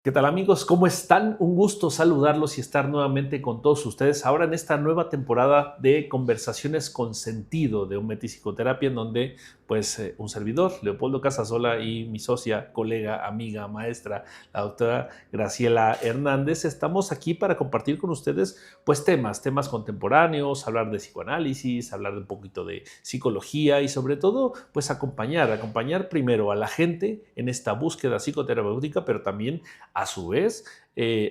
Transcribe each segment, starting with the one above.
¿Qué tal amigos? ¿Cómo están? Un gusto saludarlos y estar nuevamente con todos ustedes ahora en esta nueva temporada de Conversaciones con Sentido de Ometi Psicoterapia, en donde un servidor, Leopoldo Casasola, y mi socia, colega, amiga, maestra, la doctora Graciela Hernández, estamos aquí para compartir con ustedes temas contemporáneos, hablar de psicoanálisis, hablar de un poquito de psicología y sobre todo acompañar primero a la gente en esta búsqueda psicoterapéutica, pero también a su vez,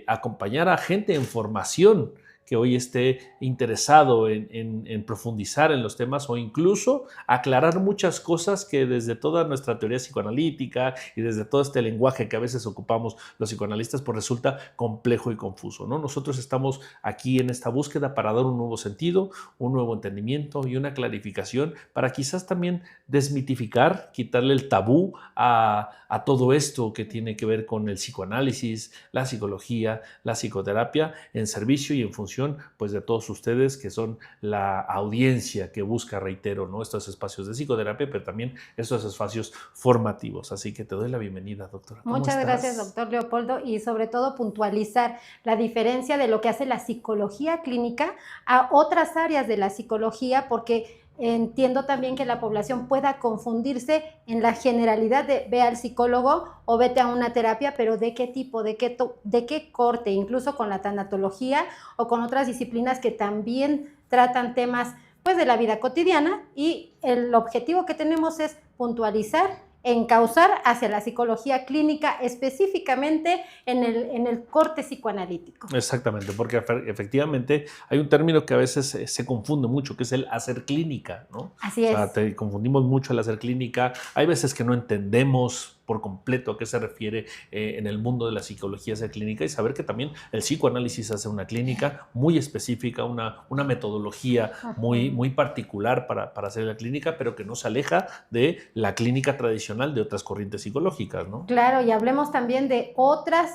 acompañar a gente en formación que hoy esté interesado en profundizar en los temas o incluso aclarar muchas cosas que desde toda nuestra teoría psicoanalítica y desde todo este lenguaje que a veces ocupamos los psicoanalistas, pues resulta complejo y confuso, ¿no? Nosotros estamos aquí en esta búsqueda para dar un nuevo sentido, un nuevo entendimiento y una clarificación para quizás también desmitificar, quitarle el tabú a todo esto que tiene que ver con el psicoanálisis, la psicología, la psicoterapia, en servicio y en función pues de todos ustedes que son la audiencia que busca, reitero, ¿no? Estos espacios de psicoterapia, pero también estos espacios formativos. Así que te doy la bienvenida, doctora. ¿Cómo Muchas estás? gracias, doctor Leopoldo, y sobre todo puntualizar la diferencia de lo que hace la psicología clínica a otras áreas de la psicología, porque entiendo también que la población pueda confundirse en la generalidad de ve al psicólogo o vete a una terapia, pero ¿de qué tipo, de qué corte? Incluso con la tanatología o con otras disciplinas que también tratan temas pues de la vida cotidiana, y el objetivo que tenemos es puntualizar, encauzar hacia la psicología clínica, específicamente en el corte psicoanalítico. Exactamente, porque efectivamente hay un término que a veces se confunde mucho, que es el hacer clínica, ¿no? Así O sea, es. confundimos mucho el hacer clínica. Hay veces que no entendemos por completo a qué se refiere en el mundo de la psicología hacer clínica, y saber que también el psicoanálisis hace una clínica muy específica, una metodología muy particular para hacer la clínica, pero que no se aleja de la clínica tradicional de otras corrientes psicológicas, ¿no? Claro, y hablemos también de otras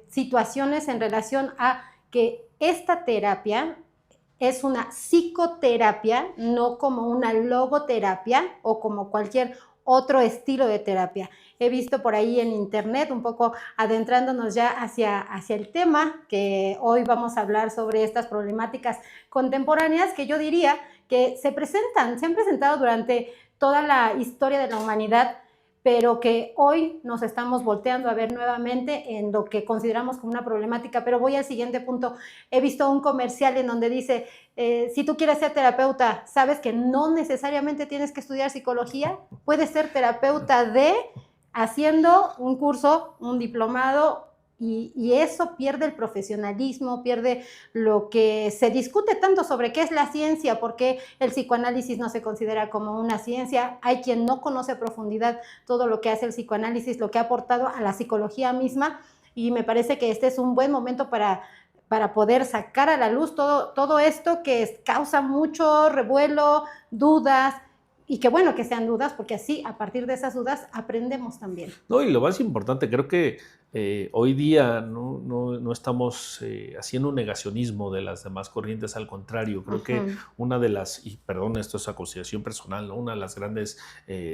situaciones en relación a que esta terapia es una psicoterapia, no como una logoterapia o como cualquier otro estilo de terapia. He visto por ahí en internet, un poco adentrándonos ya hacia el tema, que hoy vamos a hablar sobre estas problemáticas contemporáneas que yo diría que se han presentado durante toda la historia de la humanidad, pero que hoy nos estamos volteando a ver nuevamente en lo que consideramos como una problemática. Pero voy al siguiente punto. He visto un comercial en donde dice, si tú quieres ser terapeuta, sabes que no necesariamente tienes que estudiar psicología, puedes ser terapeuta haciendo un curso, un diplomado, y eso pierde el profesionalismo, pierde lo que se discute tanto sobre qué es la ciencia, porque el psicoanálisis no se considera como una ciencia. Hay quien no conoce a profundidad todo lo que hace el psicoanálisis, lo que ha aportado a la psicología misma, y me parece que este es un buen momento para poder sacar a la luz todo esto que causa mucho revuelo, dudas, y que bueno que sean dudas, porque así a partir de esas dudas aprendemos también. No, y lo más importante, creo que hoy día no estamos haciendo un negacionismo de las demás corrientes, al contrario, creo que una de las, y perdón, esto es a consideración personal, ¿no? Una de las grandes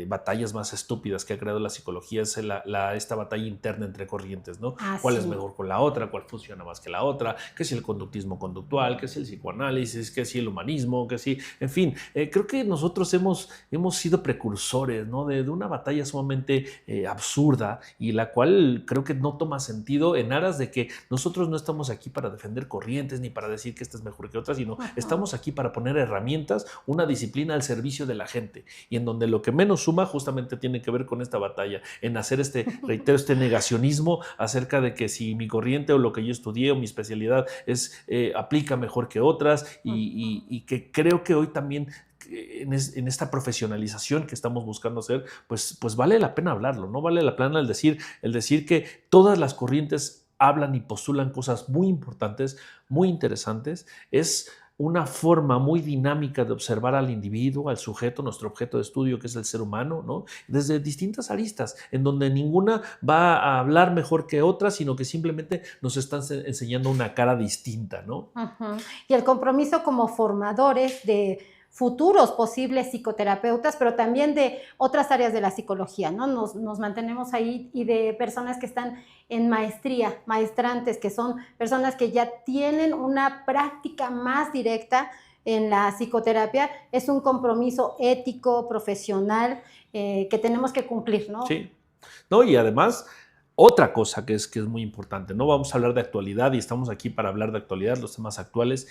batallas más estúpidas que ha creado la psicología es esta batalla interna entre corrientes, ¿no? ¿Cuál es mejor con la otra? ¿Cuál funciona más que la otra? ¿Qué si el conductismo conductual? ¿Qué si el psicoanálisis? ¿Qué si el humanismo? ¿Qué si? En fin, creo que nosotros hemos sido precursores, ¿no? de una batalla sumamente absurda, y la cual creo que no toma sentido en aras de que nosotros no estamos aquí para defender corrientes ni para decir que esta es mejor que otra, sino estamos aquí para poner herramientas, una disciplina al servicio de la gente, y en donde lo que menos suma justamente tiene que ver con esta batalla, en hacer reitero, este negacionismo acerca de que si mi corriente o lo que yo estudié o mi especialidad aplica mejor que otras, y que creo que hoy también en esta profesionalización que estamos buscando hacer, pues vale la pena hablarlo, ¿no? Vale la pena el decir que todas las corrientes hablan y postulan cosas muy importantes, muy interesantes. Es una forma muy dinámica de observar al individuo, al sujeto, nuestro objeto de estudio, que es el ser humano, ¿no? Desde distintas aristas, en donde ninguna va a hablar mejor que otra, sino que simplemente nos están enseñando una cara distinta, ¿no? Y el compromiso como formadores de futuros posibles psicoterapeutas, pero también de otras áreas de la psicología, ¿no? Nos mantenemos ahí, y de personas que están en maestría, maestrantes, que son personas que ya tienen una práctica más directa en la psicoterapia. Es un compromiso ético, profesional, que tenemos que cumplir, ¿no? Sí. No, y además, otra cosa que es muy importante, ¿no? Vamos a hablar de actualidad y estamos aquí para hablar de actualidad, los temas actuales,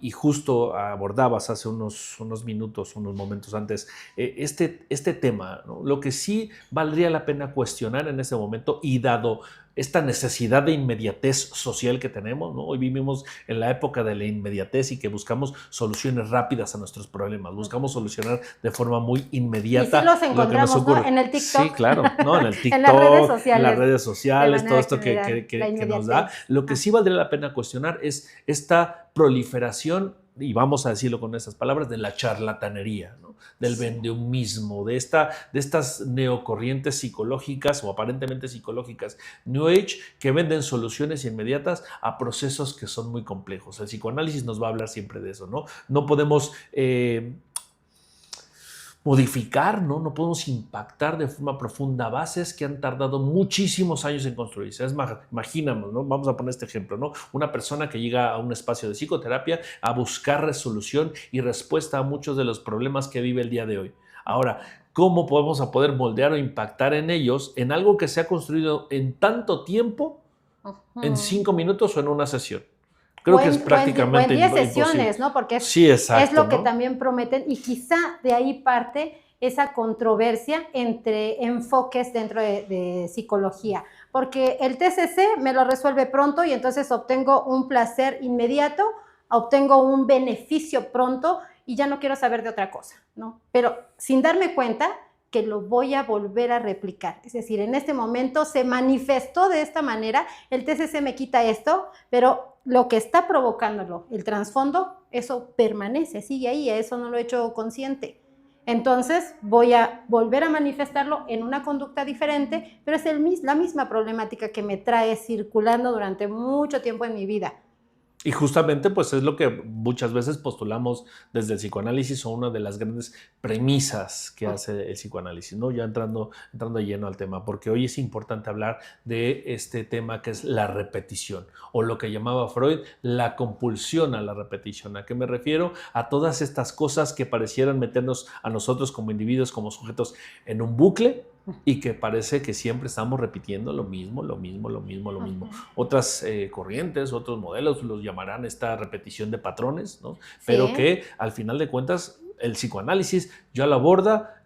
y justo abordabas hace unos minutos, unos momentos antes, este tema, ¿no? Lo que sí valdría la pena cuestionar en este momento, y dado esta necesidad de inmediatez social que tenemos, ¿no? Hoy vivimos en la época de la inmediatez y que buscamos soluciones rápidas a nuestros problemas, buscamos solucionar de forma muy inmediata. Y sí los encontramos, lo que nos ocurre, ¿no? En el TikTok. Sí, claro, ¿no? En el TikTok, en las redes sociales. En las redes sociales, todo esto que nos da. Lo que sí valdría la pena cuestionar es esta proliferación, y vamos a decirlo con estas palabras, de la charlatanería, ¿no? Del vendehumismo, de estas neocorrientes psicológicas o aparentemente psicológicas New Age, que venden soluciones inmediatas a procesos que son muy complejos. El psicoanálisis nos va a hablar siempre de eso, ¿no? No podemos modificar, ¿no? No podemos impactar de forma profunda bases que han tardado muchísimos años en construirse. Es más, imaginamos, ¿no? Vamos a poner este ejemplo, ¿no? Una persona que llega a un espacio de psicoterapia a buscar resolución y respuesta a muchos de los problemas que vive el día de hoy. Ahora, ¿cómo podemos poder moldear o impactar en ellos en algo que se ha construido en tanto tiempo, en 5 minutos o en una sesión? Creo que es prácticamente imposible. 10 sesiones, ¿no? Porque sí, exacto, es lo que ¿no? también prometen, y quizá de ahí parte esa controversia entre enfoques dentro de psicología, porque el TCC me lo resuelve pronto y entonces obtengo un placer inmediato, obtengo un beneficio pronto y ya no quiero saber de otra cosa, ¿no? Pero sin darme cuenta que lo voy a volver a replicar. Es decir, en este momento se manifestó de esta manera, el TCC me quita esto, pero lo que está provocándolo, el trasfondo, eso permanece, sigue ahí, eso no lo he hecho consciente. Entonces voy a volver a manifestarlo en una conducta diferente, pero es la misma problemática que me trae circulando durante mucho tiempo en mi vida. Y justamente pues es lo que muchas veces postulamos desde el psicoanálisis, o una de las grandes premisas que hace el psicoanálisis, ¿no? Ya entrando lleno al tema, porque hoy es importante hablar de este tema que es la repetición, o lo que llamaba Freud la compulsión a la repetición. ¿A qué me refiero? A todas estas cosas que parecieran meternos a nosotros como individuos, como sujetos, en un bucle, y que parece que siempre estamos repitiendo lo mismo. Otras corrientes, otros modelos los llamarán esta repetición de patrones, ¿no? Pero sí, que al final de cuentas el psicoanálisis ya lo aborda,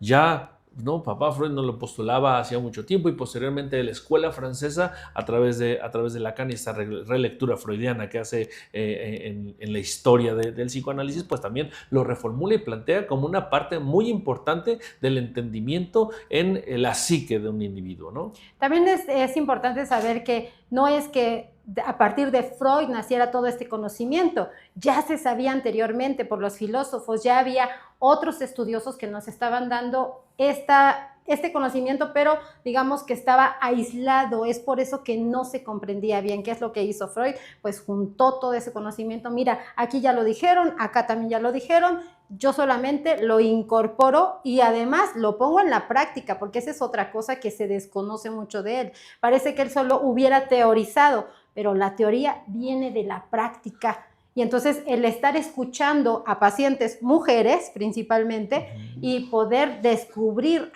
¿no? Papá Freud nos lo postulaba hacía mucho tiempo, y posteriormente la escuela francesa, a través de Lacan y esta relectura freudiana que hace en la historia del psicoanálisis, pues también lo reformula y plantea como una parte muy importante del entendimiento en la psique de un individuo, ¿no? También es importante saber que no es que a partir de Freud naciera todo este conocimiento, ya se sabía anteriormente por los filósofos, ya había otros estudiosos que nos estaban dando este conocimiento, pero digamos que estaba aislado. Es por eso que no se comprendía bien. ¿Qué es lo que hizo Freud? Pues juntó todo ese conocimiento. Mira, aquí ya lo dijeron, acá también ya lo dijeron, yo solamente lo incorporo y además lo pongo en la práctica, porque esa es otra cosa que se desconoce mucho de él. Parece que él solo hubiera teorizado, pero la teoría viene de la práctica. Y entonces el estar escuchando a pacientes mujeres principalmente y poder descubrir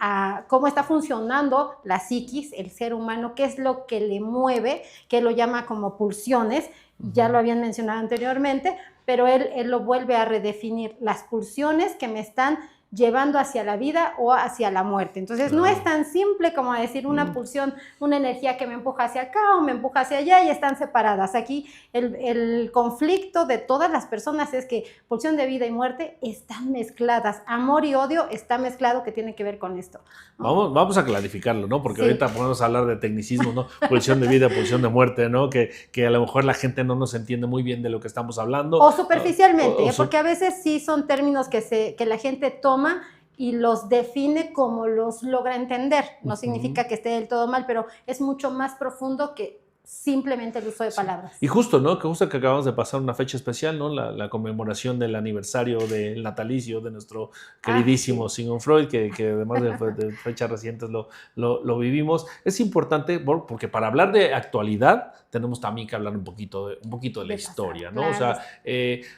cómo está funcionando la psiquis, el ser humano, qué es lo que le mueve, que lo llama como pulsiones, ya lo habían mencionado anteriormente, pero él lo vuelve a redefinir, las pulsiones que me están llevando hacia la vida o hacia la muerte. Entonces no es tan simple como decir una pulsión, una energía que me empuja hacia acá o me empuja hacia allá y están separadas. Aquí el conflicto de todas las personas es que pulsión de vida y muerte están mezcladas. Amor y odio está mezclado, que tiene que ver con esto, ¿no? Vamos a clarificarlo, ¿no? Porque sí, ahorita podemos hablar de tecnicismo, ¿no? Pulsión de vida, pulsión de muerte, ¿no? Que a lo mejor la gente no nos entiende muy bien de lo que estamos hablando. O superficialmente, porque a veces sí son términos que la gente toma y los define como los logra entender. No significa que esté del todo mal, pero es mucho más profundo que simplemente el uso de palabras. Y justo, ¿no? Que justo que acabamos de pasar una fecha especial, ¿no? La conmemoración del aniversario del natalicio de nuestro queridísimo Sigmund Freud, que además de fechas recientes lo vivimos. Es importante porque para hablar de actualidad tenemos también que hablar un poquito de la historia, ¿no? Claro. O sea,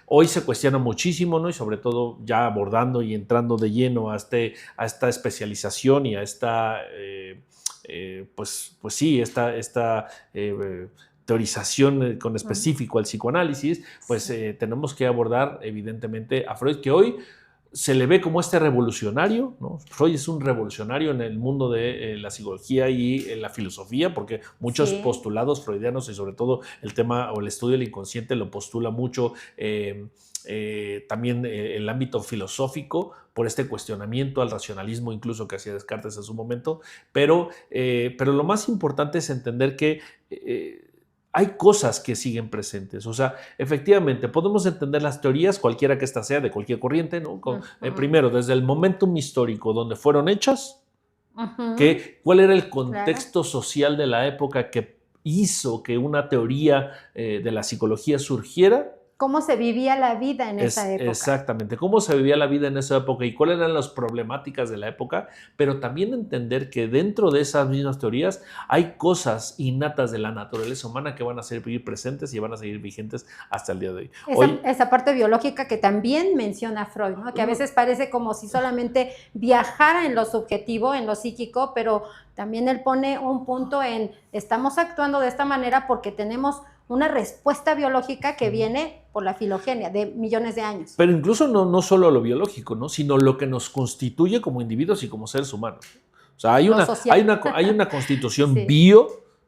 hoy se cuestiona muchísimo, ¿no? Y sobre todo ya abordando y entrando de lleno a esta especialización y a esta... pues sí, esta teorización con específico al psicoanálisis, pues tenemos que abordar evidentemente a Freud, que hoy se le ve como este revolucionario, ¿no? Freud es un revolucionario en el mundo de la psicología y la filosofía, porque muchos postulados freudianos y sobre todo el tema o el estudio del inconsciente lo postula mucho también el ámbito filosófico por este cuestionamiento al racionalismo incluso que hacía Descartes en su momento, pero lo más importante es entender que hay cosas que siguen presentes. O sea, efectivamente, podemos entender las teorías, cualquiera que ésta sea, de cualquier corriente, ¿no? Primero, desde el momentum histórico donde fueron hechas, cuál era el contexto social de la época que hizo que una teoría de la psicología surgiera. ¿Cómo se vivía la vida en esa época? Exactamente, cómo se vivía la vida en esa época y cuáles eran las problemáticas de la época, pero también entender que dentro de esas mismas teorías hay cosas innatas de la naturaleza humana que van a seguir presentes y van a seguir vigentes hasta el día de hoy. Esa parte biológica que también menciona Freud, ¿no? Que a veces parece como si solamente viajara en lo subjetivo, en lo psíquico, pero también él pone un punto en estamos actuando de esta manera porque tenemos una respuesta biológica que viene por la filogenia de millones de años. Pero incluso no solo lo biológico, ¿no? Sino lo que nos constituye como individuos y como seres humanos. O sea, hay una constitución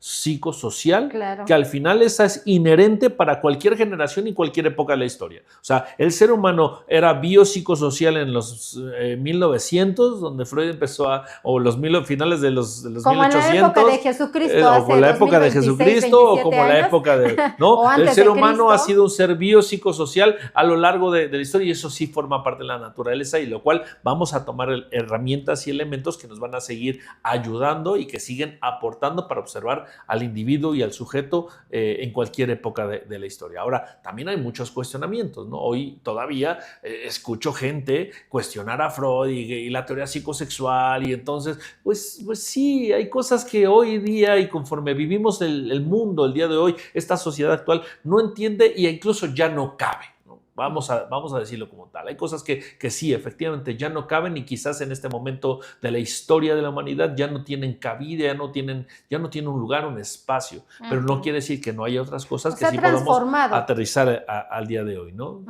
psicosocial, claro, que al final esa es inherente para cualquier generación y cualquier época de la historia. O sea, el ser humano era biopsicosocial en los 1900, donde Freud empezó o los finales de los como 1800. Como en la época de Jesucristo. O con la época de Jesucristo, o como la época de... ¿no? El ser humano ha sido un ser biopsicosocial a lo largo de la historia y eso sí forma parte de la naturaleza y lo cual vamos a tomar herramientas y elementos que nos van a seguir ayudando y que siguen aportando para observar al individuo y al sujeto en cualquier época de la historia. Ahora, también hay muchos cuestionamientos, ¿no? Hoy todavía escucho gente cuestionar a Freud y la teoría psicosexual y entonces, pues sí, hay cosas que hoy día y conforme vivimos el mundo, el día de hoy, esta sociedad actual no entiende e incluso ya no cabe. Vamos a decirlo como tal. Hay cosas que sí, efectivamente, ya no caben y quizás en este momento de la historia de la humanidad ya no tienen cabida, ya no tienen un lugar, un espacio. Pero no quiere decir que no haya otras cosas que sí podamos aterrizar al día de hoy, ¿no?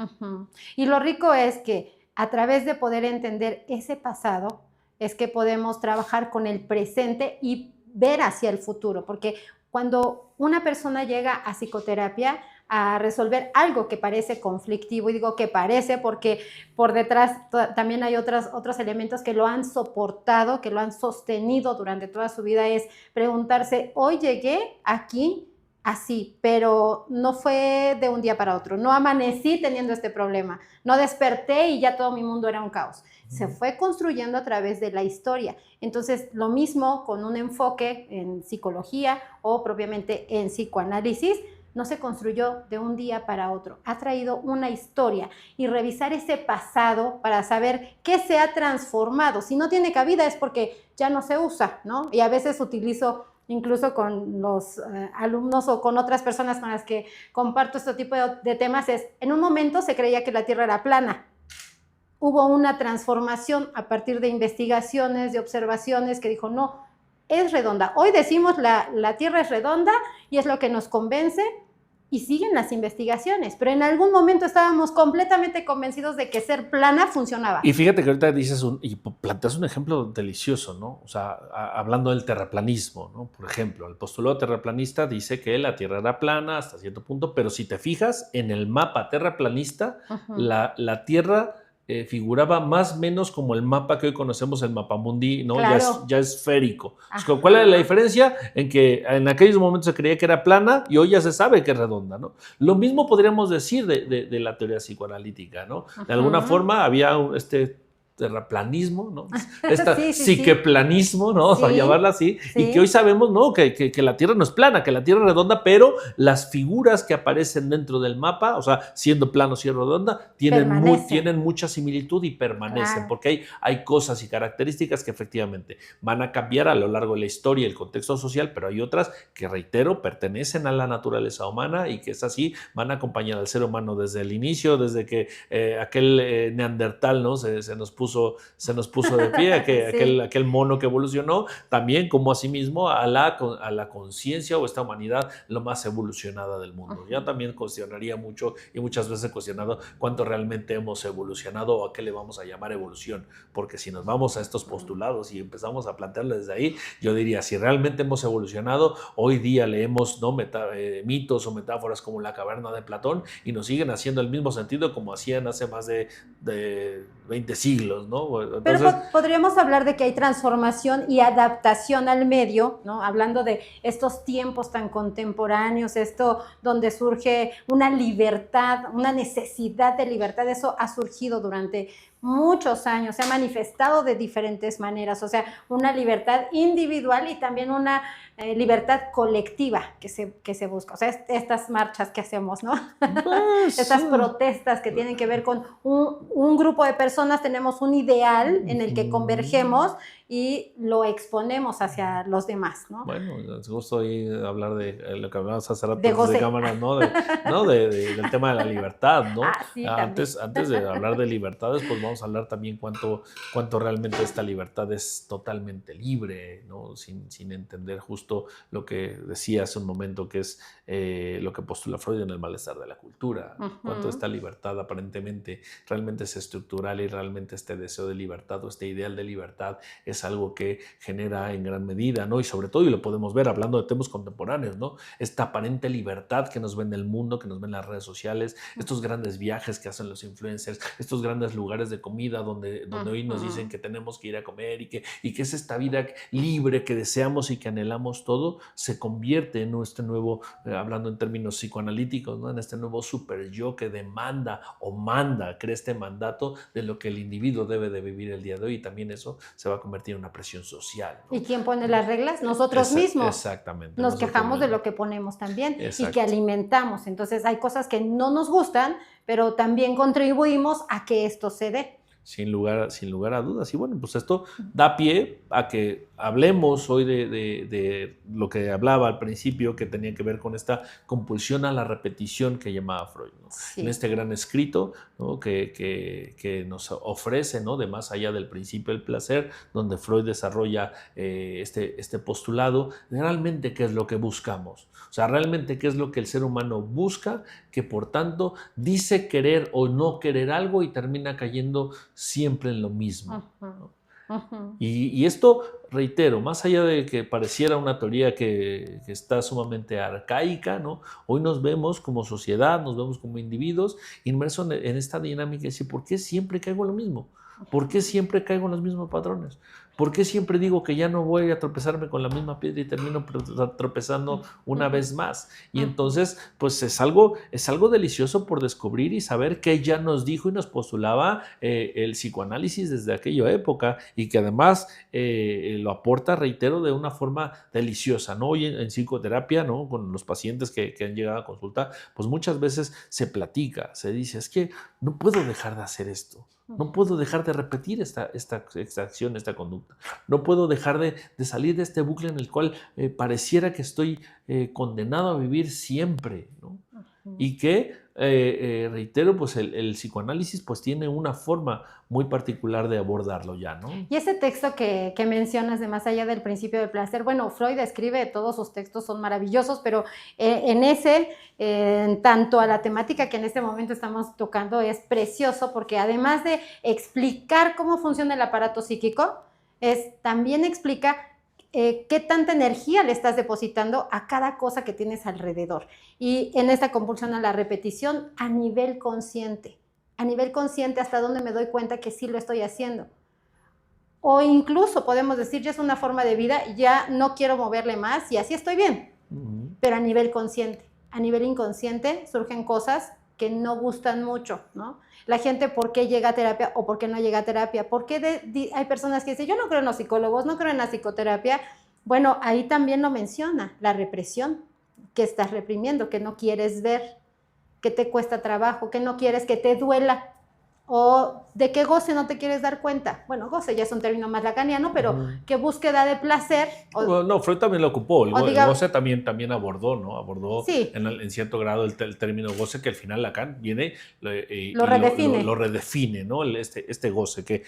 Y lo rico es que a través de poder entender ese pasado es que podemos trabajar con el presente y ver hacia el futuro. Porque cuando una persona llega a psicoterapia, a resolver algo que parece conflictivo, y digo que parece porque por detrás también hay otros elementos que lo han soportado, que lo han sostenido durante toda su vida, es preguntarse, hoy llegué aquí así, pero no fue de un día para otro, no amanecí teniendo este problema, no desperté y ya todo mi mundo era un caos. Se fue construyendo a través de la historia. Entonces, lo mismo con un enfoque en psicología o propiamente en psicoanálisis, no se construyó de un día para otro, ha traído una historia y revisar ese pasado para saber qué se ha transformado. Si no tiene cabida es porque ya no se usa, ¿no? Y a veces utilizo incluso con los alumnos o con otras personas con las que comparto este tipo de temas, en un momento se creía que la Tierra era plana. Hubo una transformación a partir de investigaciones, de observaciones que dijo, no, es redonda. Hoy decimos la Tierra es redonda y es lo que nos convence y siguen las investigaciones, pero en algún momento estábamos completamente convencidos de que ser plana funcionaba. Y fíjate que ahorita dices y planteas un ejemplo delicioso, ¿no? O sea, hablando del terraplanismo, ¿no? Por ejemplo, el postulado terraplanista dice que la Tierra era plana hasta cierto punto, pero si te fijas en el mapa terraplanista, la Tierra figuraba más o menos como el mapa que hoy conocemos, el mapamundi, ¿no? Claro. Ya es esférico. ¿Cuál es la diferencia? En que en aquellos momentos se creía que era plana y hoy ya se sabe que es redonda, ¿no? Lo mismo podríamos decir de la teoría psicoanalítica, ¿no? De alguna forma había terraplanismo, ¿no? Esta Sí, sí, psiqueplanismo, ¿no? sí. Para llamarla así, Sí. y que hoy sabemos, ¿no? Que la Tierra no es plana, que la Tierra es redonda, pero las figuras que aparecen dentro del mapa, o sea, siendo plano, siendo redonda, tienen mucha similitud y permanecen, Claro. porque hay cosas y características que efectivamente van a cambiar a lo largo de la historia y el contexto social, pero hay otras que, reitero, pertenecen a la naturaleza humana y que es así, van a acompañar al ser humano desde el inicio, desde que aquel neandertal, ¿no? se nos puso de pie, Sí. aquel mono que evolucionó, también como asimismo a la conciencia o esta humanidad lo más evolucionada del mundo. Ya también cuestionaría mucho y muchas veces he cuestionado cuánto realmente hemos evolucionado o a qué le vamos a llamar evolución, porque si nos vamos a estos postulados y empezamos a plantearlo desde ahí, yo diría, si realmente hemos evolucionado, hoy día leemos, ¿no? Mitos o metáforas como la caverna de Platón y nos siguen haciendo el mismo sentido como hacían hace más de 20 siglos, ¿no? Entonces, pero podríamos hablar de que hay transformación y adaptación al medio, ¿no? Hablando de estos tiempos tan contemporáneos, esto donde surge una libertad, una necesidad de libertad, eso ha surgido durante muchos años, se ha manifestado de diferentes maneras, o sea, una libertad individual y también una libertad colectiva que se busca, o sea, estas marchas que hacemos, ¿no? Pues, estas protestas que tienen que ver con un grupo de personas, tenemos un ideal en el que convergemos y lo exponemos hacia los demás, ¿no? Bueno, es gusto ahí hablar de lo que hablamos hace rato de cámaras, ¿no? Del tema de la libertad, ¿no? Sí, antes de hablar de libertades, pues vamos a hablar también cuánto realmente esta libertad es totalmente libre, ¿no? Sin entender justo lo que decía hace un momento, que es lo que postula Freud en el malestar de la cultura. Cuánto esta libertad aparentemente realmente es estructural y realmente este deseo de libertad o este ideal de libertad es algo que genera en gran medida, ¿no? Y sobre todo, y lo podemos ver hablando de temas contemporáneos, ¿no? Esta aparente libertad que nos ven en el mundo, que nos ven en las redes sociales, estos grandes viajes que hacen los influencers, estos grandes lugares de comida donde hoy nos dicen que tenemos que ir a comer y que es esta vida libre que deseamos y que anhelamos todo, se convierte en este nuevo, hablando en términos psicoanalíticos, ¿no? En este nuevo super yo que demanda o manda, crea este mandato de lo que el individuo debe de vivir el día de hoy, y también eso se va a convertir en una presión social, ¿no? ¿Y quién pone las reglas? Nosotros mismos. Exactamente. Nos quejamos de lo que ponemos también. Exacto. Y que alimentamos. Entonces hay cosas que no nos gustan, pero también contribuimos a que esto se dé. Sin lugar a dudas. Y bueno, pues esto da pie a que hablemos hoy de lo que hablaba al principio, que tenía que ver con esta compulsión a la repetición que llamaba Freud, ¿no? Sí. En este gran escrito, ¿no? que nos ofrece, ¿no? De más allá del principio del placer, donde Freud desarrolla este postulado de realmente qué es lo que buscamos. O sea, realmente qué es lo que el ser humano busca, que por tanto dice querer o no querer algo y termina cayendo siempre en lo mismo, ¿no? Y esto, reitero, más allá de que pareciera una teoría que está sumamente arcaica, ¿no? Hoy nos vemos como sociedad, nos vemos como individuos inmersos en esta dinámica de decir, ¿por qué siempre caigo en lo mismo? ¿Por qué siempre caigo en los mismos patrones? ¿Por qué siempre digo que ya no voy a tropezarme con la misma piedra y termino tropezando una vez más? Y entonces, pues es algo delicioso por descubrir y saber que ya nos dijo y nos postulaba el psicoanálisis desde aquella época, y que además lo aporta, reitero, de una forma deliciosa, ¿no? Hoy en psicoterapia, ¿no? Con los pacientes que han llegado a consulta, pues muchas veces se platica, se dice, es que no puedo dejar de hacer esto. No puedo dejar de repetir esta acción, esta conducta. No puedo dejar de salir de este bucle en el cual pareciera que estoy condenado a vivir siempre, ¿no? Y que, reitero, pues el psicoanálisis pues tiene una forma muy particular de abordarlo ya, ¿no? Y ese texto que mencionas de Más allá del principio del placer, bueno, Freud escribe, todos sus textos son maravillosos, pero en ese, en tanto a la temática que en este momento estamos tocando, es precioso porque además de explicar cómo funciona el aparato psíquico, también explica qué tanta energía le estás depositando a cada cosa que tienes alrededor. Y en esta compulsión a la repetición a nivel consciente hasta donde me doy cuenta que sí lo estoy haciendo. O incluso podemos decir, ya es una forma de vida, ya no quiero moverle más y así estoy bien. Pero a nivel consciente, a nivel inconsciente surgen cosas que no gustan mucho, ¿no? La gente, ¿por qué llega a terapia o por qué no llega a terapia? ¿Por qué hay personas que dicen, yo no creo en los psicólogos, no creo en la psicoterapia? Bueno, ahí también lo menciona, la represión, que estás reprimiendo, que no quieres ver, que te cuesta trabajo, que no quieres que te duela, o de qué goce no te quieres dar cuenta. Bueno, goce ya es un término más lacaniano, pero qué búsqueda de placer. No, Freud también lo ocupó, el goce también abordó, ¿no? Abordó sí, en cierto grado el término goce, que al final Lacan viene lo redefine. Lo redefine, ¿no? Este goce, que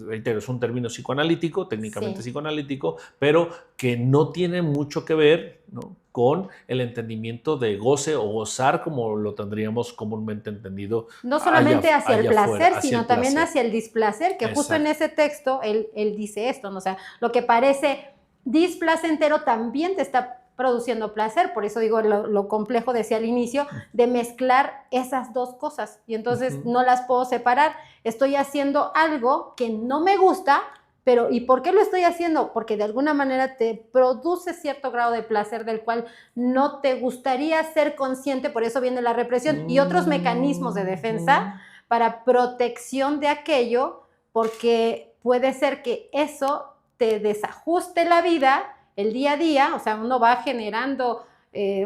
reitero, es un término psicoanalítico, técnicamente psicoanalítico, pero que no tiene mucho que ver, ¿no?, con el entendimiento de goce o gozar como lo tendríamos comúnmente entendido. No solamente hacia el placer, afuera, sino también hacia el displacer, que justo en ese texto él dice esto, ¿no? O sea, lo que parece displacentero también te está produciendo placer, por eso digo lo complejo, decía al inicio, de mezclar esas dos cosas, y entonces no las puedo separar. Estoy haciendo algo que no me gusta, pero ¿y por qué lo estoy haciendo? Porque de alguna manera te produce cierto grado de placer del cual no te gustaría ser consciente, por eso viene la represión y otros mecanismos de defensa para protección de aquello, porque puede ser que eso te desajuste la vida, el día a día, o sea, uno va generando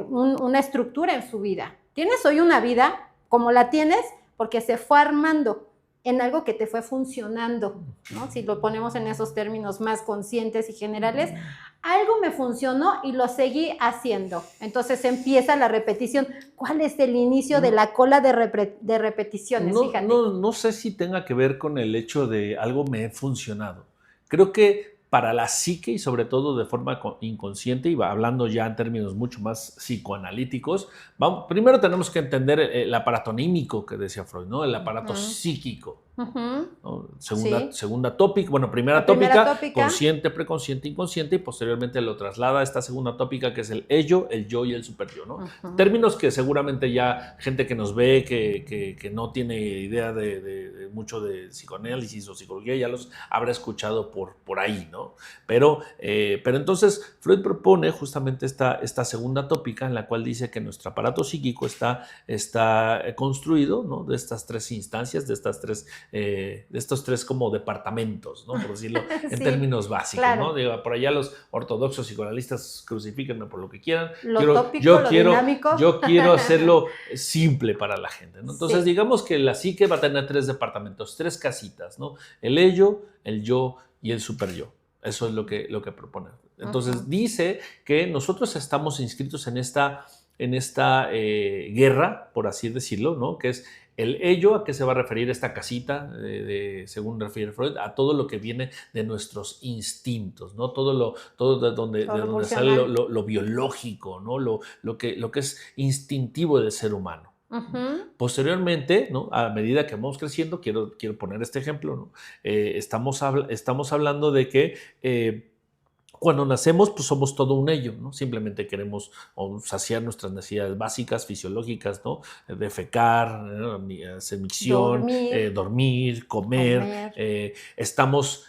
una estructura en su vida. Tienes hoy una vida como la tienes porque se fue armando en algo que te fue funcionando, ¿no? Si lo ponemos en esos términos más conscientes y generales, algo me funcionó y lo seguí haciendo. Entonces empieza la repetición. ¿Cuál es el inicio de la cola de repeticiones? Fíjate. No sé si tenga que ver con el hecho de algo me ha funcionado. Creo que para la psique y sobre todo de forma inconsciente, y hablando ya en términos mucho más psicoanalíticos, primero tenemos que entender el aparato anímico que decía Freud, ¿no? El aparato psíquico. ¿No? Segunda tópica, bueno, primera tópica, consciente, preconsciente, inconsciente, y posteriormente lo traslada a esta segunda tópica que es el ello, el yo y el superyo, ¿no? Términos que seguramente ya gente que nos ve, que no tiene idea de mucho de psicoanálisis o psicología, ya los habrá escuchado por ahí, ¿no? Pero entonces Freud propone justamente esta segunda tópica en la cual dice que nuestro aparato psíquico está construido, ¿no?, de estas tres instancias, de estos tres como departamentos, ¿no?, por decirlo en términos básicos, claro, ¿no? Digo, por allá los ortodoxos psicoanalistas crucifíquenme por lo que quieran. Yo quiero hacerlo simple para la gente, ¿no? Entonces digamos que la psique va a tener tres departamentos, tres casitas, ¿no? El ello, el yo y el superyo. Eso es lo que propone. Entonces dice que nosotros estamos inscritos en esta guerra, por así decirlo, ¿no?, que es el ello. ¿A qué se va a referir esta casita? Según refiere Freud, a todo lo que viene de nuestros instintos, ¿no? Todo de donde sale lo biológico, ¿no? Lo que es instintivo del ser humano. Posteriormente, ¿no?, a medida que vamos creciendo, quiero poner este ejemplo, ¿no? Estamos hablando de que cuando nacemos, pues somos todo un ello, ¿no? Simplemente queremos saciar nuestras necesidades básicas, fisiológicas, ¿no? Defecar, ¿no?, hacer micción, dormir, comer. Estamos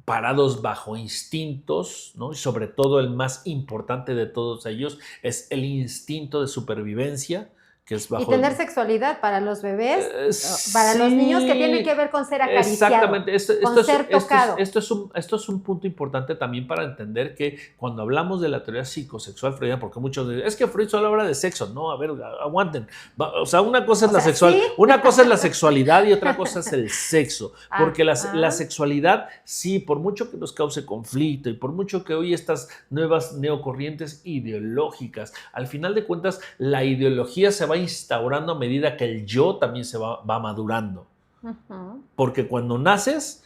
parados bajo instintos, ¿no? Y sobre todo el más importante de todos ellos es el instinto de supervivencia. Y tener sexualidad para los bebés, para los niños, que tiene que ver con ser acariciado, exactamente. Ser tocado. Esto es un punto importante también para entender que cuando hablamos de la teoría psicosexual freudiana, porque muchos dicen, es que Freud solo habla de sexo. No, a ver, aguanten. O sea, una cosa es una cosa es la sexualidad y otra cosa es el sexo. Porque la sexualidad, sí, por mucho que nos cause conflicto y por mucho que hoy estas nuevas neocorrientes ideológicas, al final de cuentas, la ideología se va instaurando a medida que el yo también se va madurando. Porque cuando naces,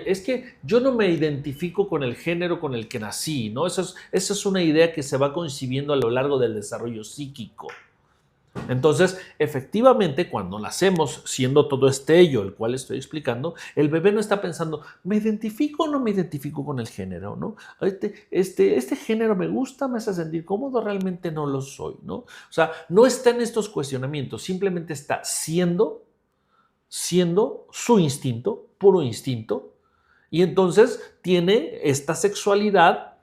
es que yo no me identifico con el género con el que nací, ¿no? Esa es una idea que se va concibiendo a lo largo del desarrollo psíquico. Entonces, efectivamente, cuando nacemos siendo todo este ello, el cual estoy explicando, el bebé no está pensando, ¿me identifico o no me identifico con el género, ¿no? Este género me gusta, me hace sentir cómodo, realmente no lo soy, ¿no? O sea, no está en estos cuestionamientos, simplemente está siendo su instinto, puro instinto, y entonces tiene esta sexualidad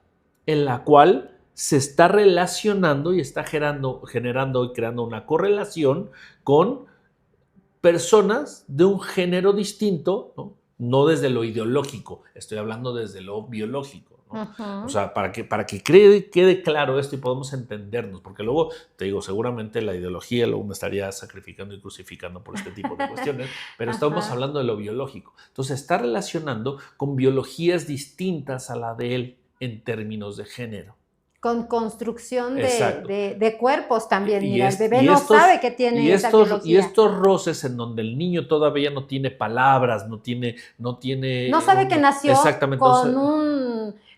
en la cual se está relacionando y está generando y creando una correlación con personas de un género distinto, ¿no? No desde lo ideológico, estoy hablando desde lo biológico, ¿no? O sea, para que quede claro esto y podamos entendernos, porque luego, te digo, seguramente la ideología luego me estaría sacrificando y crucificando por este tipo de cuestiones, pero estamos hablando de lo biológico. Entonces, está relacionando con biologías distintas a la de él en términos de género. Con construcción de cuerpos también. Mira, el bebé no sabe que tiene esa biología. Y estos roces en donde el niño todavía no tiene palabras, no sabe que nació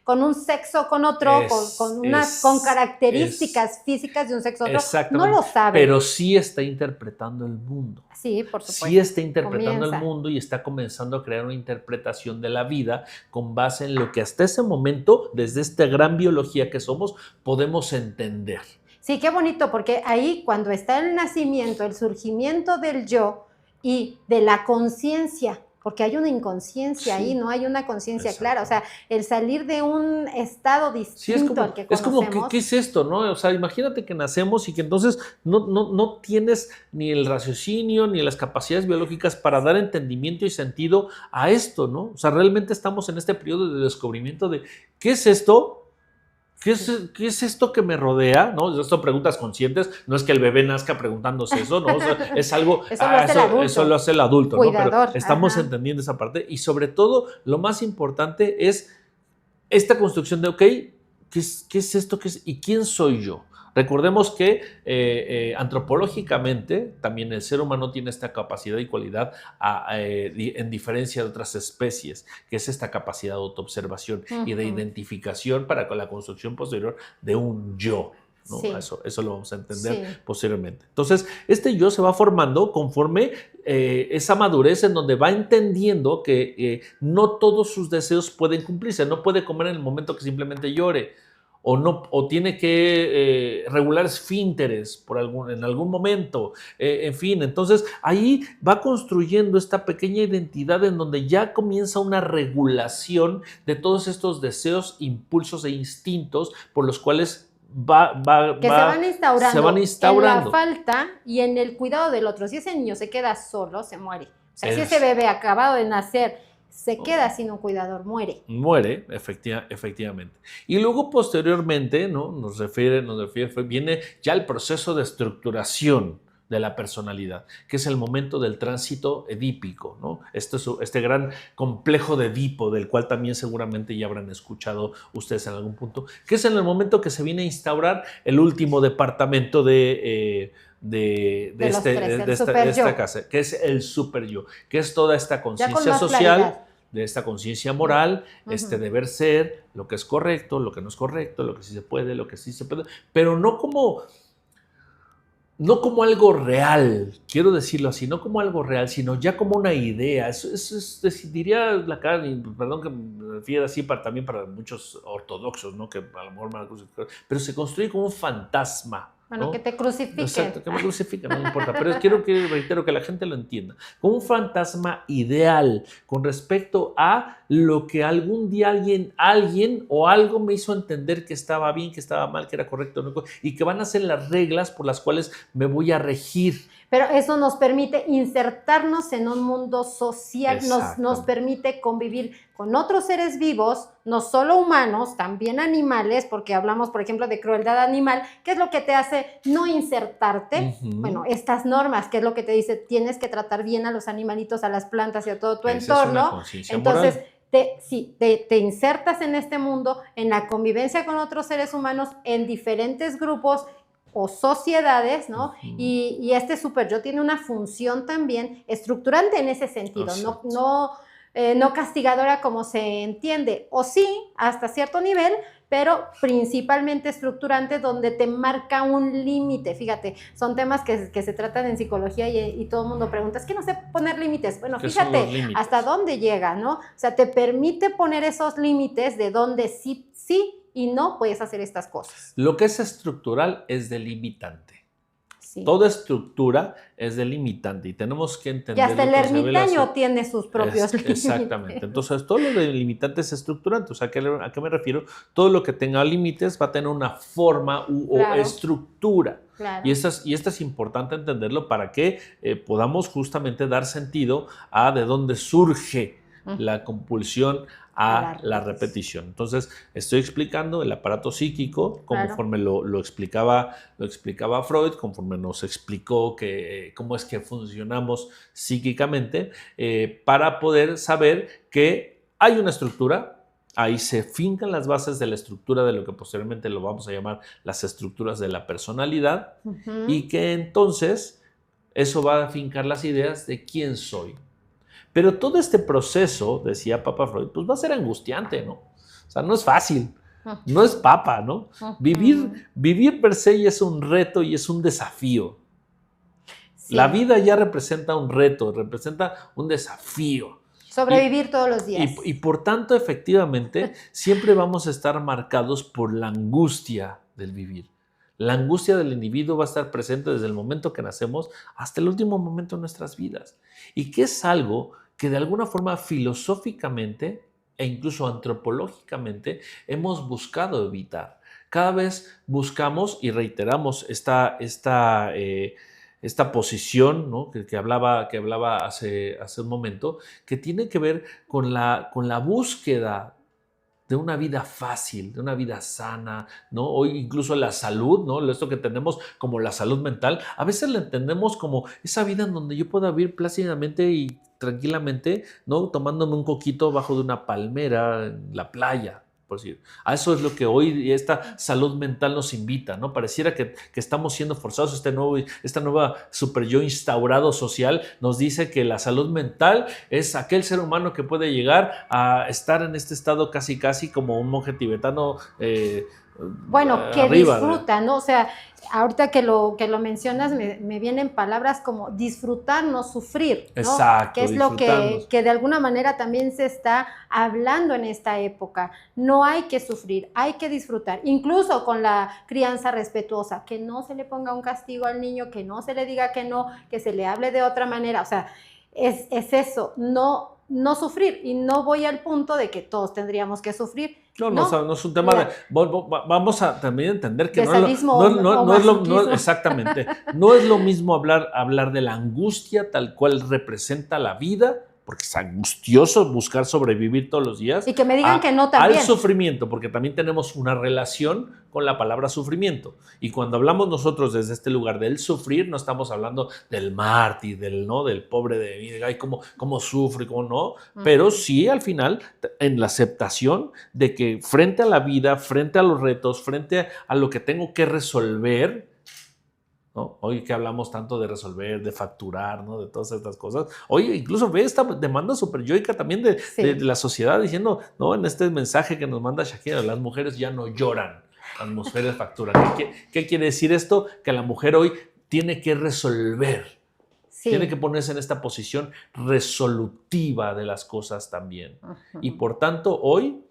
con un sexo con otro, con características físicas de un sexo otro, no lo sabe. Pero sí está interpretando el mundo. Sí, por supuesto. Sí está interpretando el mundo y está comenzando a crear una interpretación de la vida con base en lo que hasta ese momento, desde esta gran biología que somos, podemos entender. Sí, qué bonito, porque ahí cuando está el nacimiento, el surgimiento del yo y de la conciencia, porque hay una inconsciencia ahí, no hay una conciencia clara. O sea, el salir de un estado distinto al que conocemos. Es como, ¿qué es esto, no? O sea, imagínate que nacemos y que entonces no tienes ni el raciocinio ni las capacidades biológicas para dar entendimiento y sentido a esto, ¿no? O sea, realmente estamos en este periodo de descubrimiento de ¿qué es esto? ¿Qué es esto que me rodea? ¿No? Esto preguntas conscientes, no es que el bebé nazca preguntándose eso, ¿no? O sea, es algo, eso lo hace el adulto, cuidador, ¿no? Pero estamos entendiendo esa parte y sobre todo lo más importante es esta construcción de, ok, ¿qué es esto? ¿Y quién soy yo? Recordemos que antropológicamente también el ser humano tiene esta capacidad y cualidad en diferencia de otras especies, que es esta capacidad de autoobservación y de identificación para la construcción posterior de un yo, ¿no? Sí. Eso lo vamos a entender posteriormente. Entonces, este yo se va formando conforme esa madurez en donde va entendiendo que no todos sus deseos pueden cumplirse, no puede comer en el momento que simplemente llore. O tiene que regular esfínteres en algún momento, en fin. Entonces, ahí va construyendo esta pequeña identidad en donde ya comienza una regulación de todos estos deseos, impulsos e instintos por los cuales se van instaurando. En la falta y en el cuidado del otro. Si ese niño se queda solo, se muere. O sea, si ese bebé acabado de nacer se queda sin un cuidador, muere. Muere, efectivamente. Y luego, posteriormente, ¿no? nos refiere, viene ya el proceso de estructuración de la personalidad, que es el momento del tránsito edípico, ¿no? Este gran complejo de Edipo, del cual también seguramente ya habrán escuchado ustedes en algún punto, que es en el momento que se viene a instaurar el último departamento de esta casa, que es el super yo, que es toda esta conciencia social, claridad, de esta conciencia moral, este deber ser, lo que es correcto, lo que no es correcto, lo que sí se puede, lo que sí se puede, pero no como algo real, quiero decirlo así, no como algo real, sino ya como una idea. Diría Lacan, perdón que me refiera así también para muchos ortodoxos, ¿no? Que a lo mejor pero se construye como un fantasma. Bueno, ¿no? Que te crucifiquen. Exacto, que me crucifiquen, no importa. Pero reitero que la gente lo entienda. Como un fantasma ideal con respecto a lo que algún día alguien o algo me hizo entender que estaba bien, que estaba mal, que era correcto, no, y que van a ser las reglas por las cuales me voy a regir. Pero eso nos permite insertarnos en un mundo social, nos permite convivir con otros seres vivos, no solo humanos, también animales, porque hablamos, por ejemplo, de crueldad animal. ¿Qué es lo que te hace no insertarte? Bueno, estas normas, ¿qué es lo que te dice? Tienes que tratar bien a los animalitos, a las plantas y a todo tu entorno. Entonces, te insertas en este mundo, en la convivencia con otros seres humanos, en diferentes grupos o sociedades, ¿no? Y este super yo tiene una función también estructurante en ese sentido, no castigadora como se entiende, o sí, hasta cierto nivel, pero principalmente estructurante, donde te marca un límite. Fíjate, son temas que se tratan en psicología y todo el mundo pregunta, es que no sé poner límites. Bueno, fíjate hasta dónde llega, ¿no? O sea, te permite poner esos límites de donde sí y no puedes hacer estas cosas. Lo que es estructural es delimitante. Sí. Toda estructura es delimitante y tenemos que entender. Y hasta el ermitaño tiene sus propios límites. Exactamente. Entonces, todo lo delimitante es estructurante. O sea, ¿a qué me refiero? Todo lo que tenga límites va a tener una forma o estructura. Claro. Y esto es importante entenderlo para que podamos justamente dar sentido a de dónde surge la compulsión a la repetición. Entonces, estoy explicando el aparato psíquico conforme lo explicaba Freud, conforme nos explicó cómo es que funcionamos psíquicamente, para poder saber que hay una estructura. Ahí se fincan las bases de la estructura de lo que posteriormente lo vamos a llamar las estructuras de la personalidad, y que entonces eso va a fincar las ideas de quién soy. Pero todo este proceso, decía Papa Freud, pues va a ser angustiante, ¿no? O sea, no es fácil, no es papa, ¿no? Vivir per se ya es un reto y es un desafío. Sí. La vida ya representa un reto, representa un desafío. Sobrevivir todos los días. Y por tanto, efectivamente, siempre vamos a estar marcados por la angustia del vivir. La angustia del individuo va a estar presente desde el momento que nacemos hasta el último momento de nuestras vidas. Y que es algo que de alguna forma filosóficamente e incluso antropológicamente hemos buscado evitar. Cada vez buscamos y reiteramos esta posición, ¿no? que hablaba hace un momento, que tiene que ver con la búsqueda de una vida fácil, de una vida sana, ¿no? Hoy incluso la salud, ¿no? Esto que tenemos como la salud mental, a veces la entendemos como esa vida en donde yo pueda vivir plácidamente y tranquilamente, ¿no? Tomándome un coquito bajo de una palmera en la playa, por decir. A eso es lo que hoy esta salud mental nos invita, ¿no? Pareciera que estamos siendo forzados. Esta nueva super yo instaurado social nos dice que la salud mental es aquel ser humano que puede llegar a estar en este estado casi como un monje tibetano. Bueno, que disfruta, ¿no? O sea, ahorita que lo mencionas me vienen palabras como disfrutar, no sufrir, ¿no? Exacto. Que es lo que de alguna manera también se está hablando en esta época. No hay que sufrir, hay que disfrutar. Incluso con la crianza respetuosa, que no se le ponga un castigo al niño, que no se le diga que no, que se le hable de otra manera. O sea, es eso, no sufrir. Y no voy al punto de que todos tendríamos que sufrir. No es un tema de... Vamos a también entender que exactamente. No es lo mismo hablar de la angustia tal cual representa la vida, porque es angustioso buscar sobrevivir todos los días. Y que me digan que no también. Al sufrimiento, porque también tenemos una relación con la palabra sufrimiento. Y cuando hablamos nosotros desde este lugar del sufrir, no estamos hablando del mártir, del pobre de mí, ay, cómo sufre, cómo no. Pero sí, al final, en la aceptación de que frente a la vida, frente a los retos, frente a lo que tengo que resolver, ¿no? Hoy que hablamos tanto de resolver, de facturar, ¿no? De todas estas cosas. Oye, incluso ve esta demanda súper yoica también de la sociedad diciendo, ¿no? En este mensaje que nos manda Shakira, las mujeres ya no lloran, las mujeres facturan. ¿Qué quiere decir esto? Que la mujer hoy tiene que resolver. Sí. Tiene que ponerse en esta posición resolutiva de las cosas también. Y por tanto, hoy,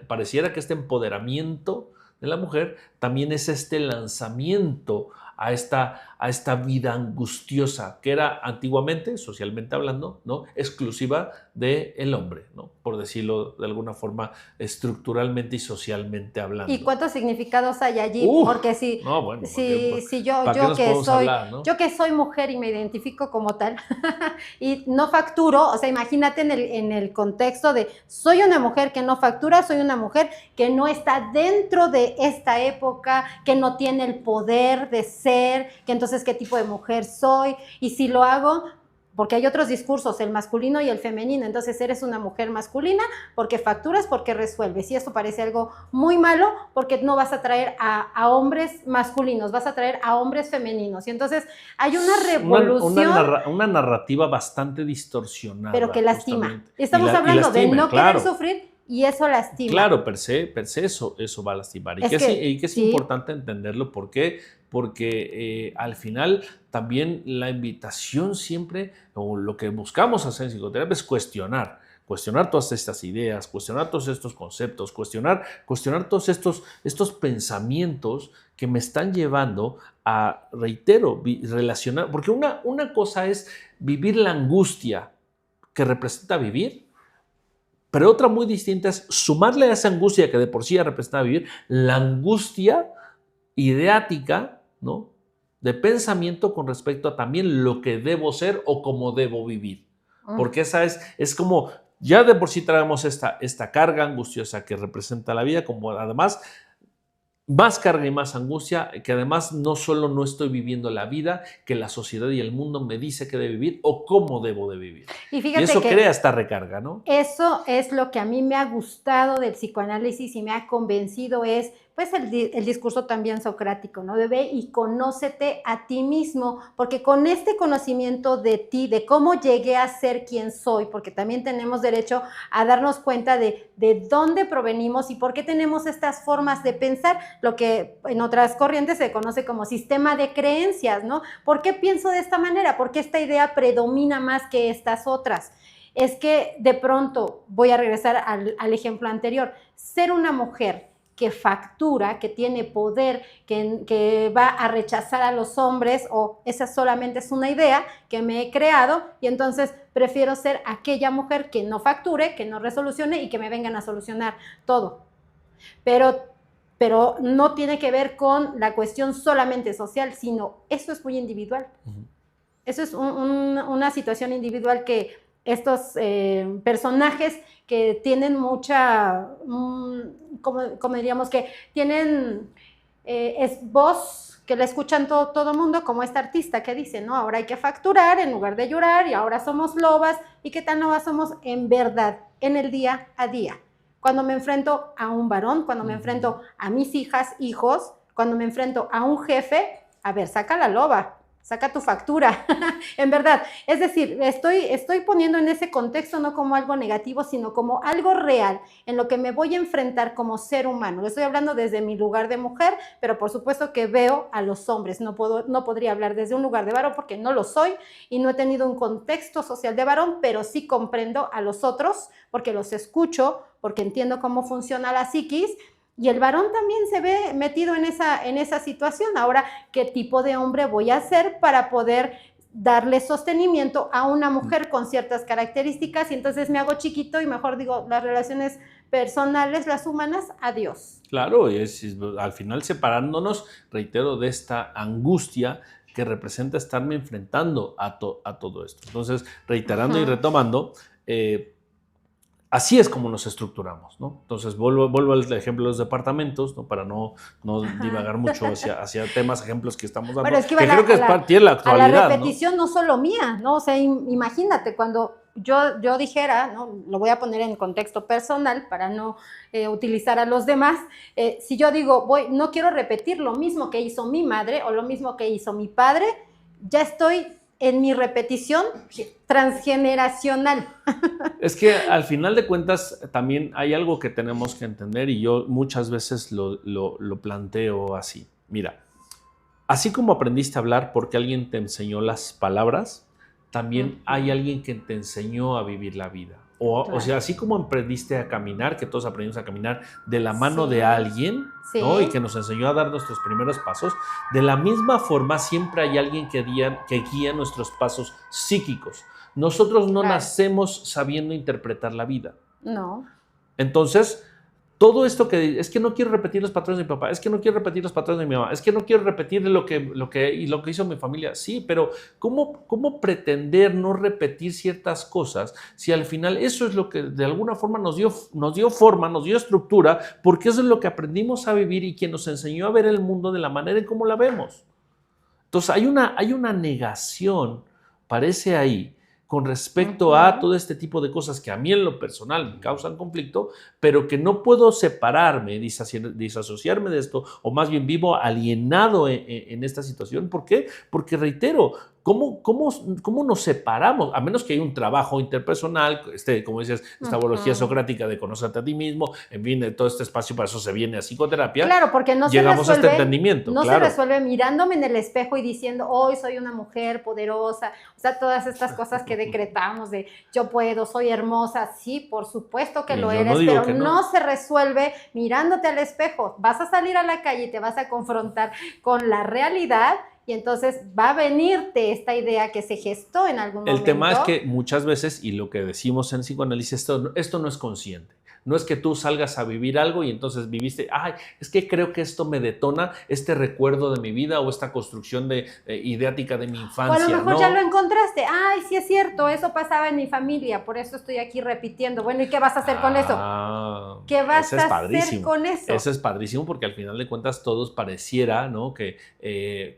pareciera que este empoderamiento de la mujer también es este lanzamiento a esta vida angustiosa que era antiguamente, socialmente hablando, ¿no? Exclusiva del hombre, ¿no? Por decirlo de alguna forma, estructuralmente y socialmente hablando. ¿Y cuántos significados hay allí? Porque yo que soy mujer y me identifico como tal y no facturo, o sea, imagínate en el contexto de soy una mujer que no factura, soy una mujer que no está dentro de esta época, que no tiene el poder de ser, que entonces qué tipo de mujer soy, y si lo hago, porque hay otros discursos, el masculino y el femenino, entonces eres una mujer masculina porque facturas, porque resuelves, y esto parece algo muy malo porque no vas a traer a hombres masculinos, vas a traer a hombres femeninos, y entonces hay una revolución. Una narrativa bastante distorsionada. Pero que lastima. Estamos hablando de no querer sufrir, y eso lastima. Claro, per se eso va a lastimar. Y que es importante entenderlo. ¿Por qué? porque al final también la invitación siempre, o lo que buscamos hacer en psicoterapia es cuestionar todas estas ideas, cuestionar todos estos conceptos, cuestionar todos estos pensamientos que me están llevando a, reitero, relacionar, porque una cosa es vivir la angustia que representa vivir, pero otra muy distinta es sumarle a esa angustia que de por sí ya representa vivir, la angustia ideática, ¿no?, de pensamiento con respecto a también lo que debo ser o cómo debo vivir. Porque esa es como, ya de por sí traemos esta carga angustiosa que representa la vida, como además más carga y más angustia, que además no solo no estoy viviendo la vida que la sociedad y el mundo me dice que debo vivir o cómo debo de vivir. Y eso crea esta recarga, ¿no? Eso es lo que a mí me ha gustado del psicoanálisis y me ha convencido, es pues el discurso también socrático, ¿no? De ve y conócete a ti mismo, porque con este conocimiento de ti, de cómo llegué a ser quien soy, porque también tenemos derecho a darnos cuenta de dónde provenimos y por qué tenemos estas formas de pensar, lo que en otras corrientes se conoce como sistema de creencias, ¿no? ¿Por qué pienso de esta manera? ¿Por qué esta idea predomina más que estas otras? Es que de pronto, voy a regresar al ejemplo anterior, ser una mujer que factura, que tiene poder, que va a rechazar a los hombres, o esa solamente es una idea que me he creado, y entonces prefiero ser aquella mujer que no facture, que no resolucione y que me vengan a solucionar todo. Pero no tiene que ver con la cuestión solamente social, sino eso es muy individual. Eso es una situación individual que estos personajes que tienen mucha, como diríamos, que tienen es voz que la escuchan todo mundo, como esta artista que dice, ¿no? Ahora hay que facturar en lugar de llorar, y ahora somos lobas. ¿Y qué tan lobas somos en verdad, en el día a día? Cuando me enfrento a un varón, cuando me enfrento a mis hijas, hijos, cuando me enfrento a un jefe, a ver, saca la loba, saca tu factura, en verdad. Es decir, estoy poniendo en ese contexto no como algo negativo, sino como algo real, en lo que me voy a enfrentar como ser humano. Le estoy hablando desde mi lugar de mujer, pero por supuesto que veo a los hombres. No podría hablar desde un lugar de varón porque no lo soy y no he tenido un contexto social de varón, pero sí comprendo a los otros porque los escucho, porque entiendo cómo funciona la psiquis. Y el varón también se ve metido en esa situación. Ahora, ¿qué tipo de hombre voy a ser para poder darle sostenimiento a una mujer con ciertas características? Y entonces me hago chiquito y mejor digo, las relaciones personales, las humanas, adiós. Claro, al final separándonos, reitero, de esta angustia que representa estarme enfrentando a todo esto. Entonces, reiterando y retomando, así es como nos estructuramos, ¿no? Entonces, vuelvo al ejemplo de los departamentos, ¿no? Para no divagar mucho hacia temas, ejemplos que estamos dando, bueno, es que creo que tiene la actualidad, a la repetición, ¿no? Solo mía, ¿no? O sea, imagínate, cuando yo dijera, ¿no? Lo voy a poner en contexto personal para no utilizar a los demás. Si yo digo, no quiero repetir lo mismo que hizo mi madre o lo mismo que hizo mi padre, ya estoy en mi repetición transgeneracional. Es que al final de cuentas también hay algo que tenemos que entender, y yo muchas veces lo planteo así. Mira, así como aprendiste a hablar porque alguien te enseñó las palabras, también hay alguien que te enseñó a vivir la vida. O sea, así como aprendiste a caminar, que todos aprendimos a caminar de la mano de alguien, ¿no? Y que nos enseñó a dar nuestros primeros pasos, de la misma forma siempre hay alguien que guía nuestros pasos psíquicos. Nosotros no nacemos sabiendo interpretar la vida. No. Entonces, todo esto que es que no quiero repetir los patrones de mi papá, es que no quiero repetir los patrones de mi mamá, es que no quiero repetir lo que hizo mi familia. Sí, pero ¿cómo pretender no repetir ciertas cosas si al final eso es lo que de alguna forma nos dio forma, nos dio estructura, porque eso es lo que aprendimos a vivir y quien nos enseñó a ver el mundo de la manera en cómo la vemos? Entonces hay una negación, parece ahí, con respecto a todo este tipo de cosas que a mí en lo personal me causan conflicto, pero que no puedo separarme, disasociarme de esto, o más bien vivo alienado en esta situación. ¿Por qué? Porque reitero, ¿cómo nos separamos? A menos que haya un trabajo interpersonal, como dices, esta biología socrática de conocerte a ti mismo, en fin, de todo este espacio, para eso se viene a psicoterapia. Claro, porque no llegamos se resuelve, a este entendimiento. No se resuelve mirándome en el espejo y diciendo, hoy soy una mujer poderosa, o sea, todas estas cosas que decretamos de yo puedo, soy hermosa, sí, por supuesto que lo eres, pero no se resuelve mirándote al espejo. Vas a salir a la calle y te vas a confrontar con la realidad. Y entonces va a venirte esta idea que se gestó en algún momento. El tema es que muchas veces, y lo que decimos en psicoanálisis, esto no es consciente. No es que tú salgas a vivir algo y entonces viviste, es que creo que esto me detona este recuerdo de mi vida o esta construcción ideática de mi infancia. O a lo mejor ya lo encontraste. Sí es cierto, eso pasaba en mi familia, por eso estoy aquí repitiendo. Bueno, ¿y qué vas a hacer con eso? ¿Qué vas a hacer con eso? Eso es padrísimo porque al final de cuentas todos pareciera, ¿no? que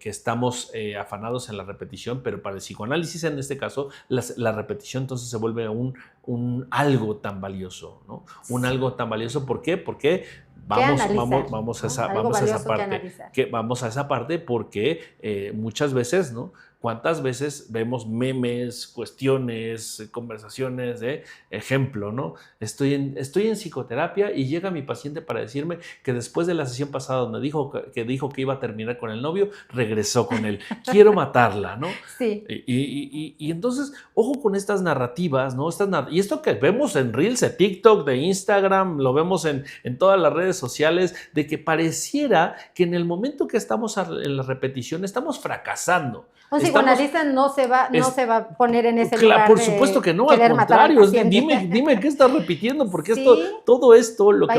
estamos afanados en la repetición, pero para el psicoanálisis en este caso la repetición entonces se vuelve un algo tan valioso, ¿no? Un algo tan valioso. ¿Por qué? Porque vamos a esa parte porque muchas veces, ¿no? ¿Cuántas veces vemos memes, cuestiones, conversaciones de ejemplo, ¿no? Estoy en psicoterapia y llega mi paciente para decirme que después de la sesión pasada donde dijo que iba a terminar con el novio, regresó con él. Quiero matarla, ¿no? Sí. Y entonces, ojo con estas narrativas, ¿no? Y esto que vemos en Reels, de TikTok, de Instagram, lo vemos en todas las redes sociales, de que pareciera que en el momento que estamos en la repetición estamos fracasando. Un psicoanalista no se va a poner en ese lugar. Por supuesto que no, al contrario. Dime qué estás repitiendo, porque todo esto lo que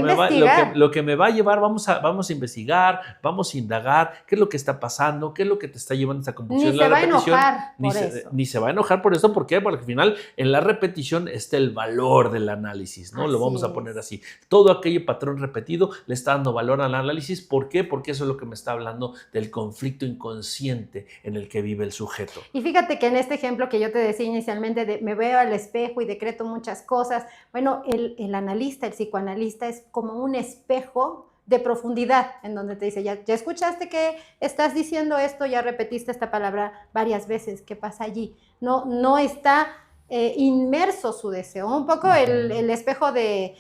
me va a llevar, vamos a investigar, vamos a indagar qué es lo que está pasando, qué es lo que te está llevando a esa compulsión. Ni se va a enojar por eso. Ni se va a enojar por eso. ¿Por qué? Porque al final en la repetición está el valor del análisis, ¿no? Lo vamos a poner así. Todo aquello patrón repetido le está dando valor al análisis. ¿Por qué? Porque eso es lo que me está hablando del conflicto inconsciente en el que vive el sujeto. Y fíjate que en este ejemplo que yo te decía inicialmente de me veo al espejo y decreto muchas cosas, bueno, el analista, el psicoanalista es como un espejo de profundidad, en donde te dice, ya escuchaste que estás diciendo esto, ya repetiste esta palabra varias veces, ¿qué pasa allí? No está inmerso su deseo, un poco el espejo de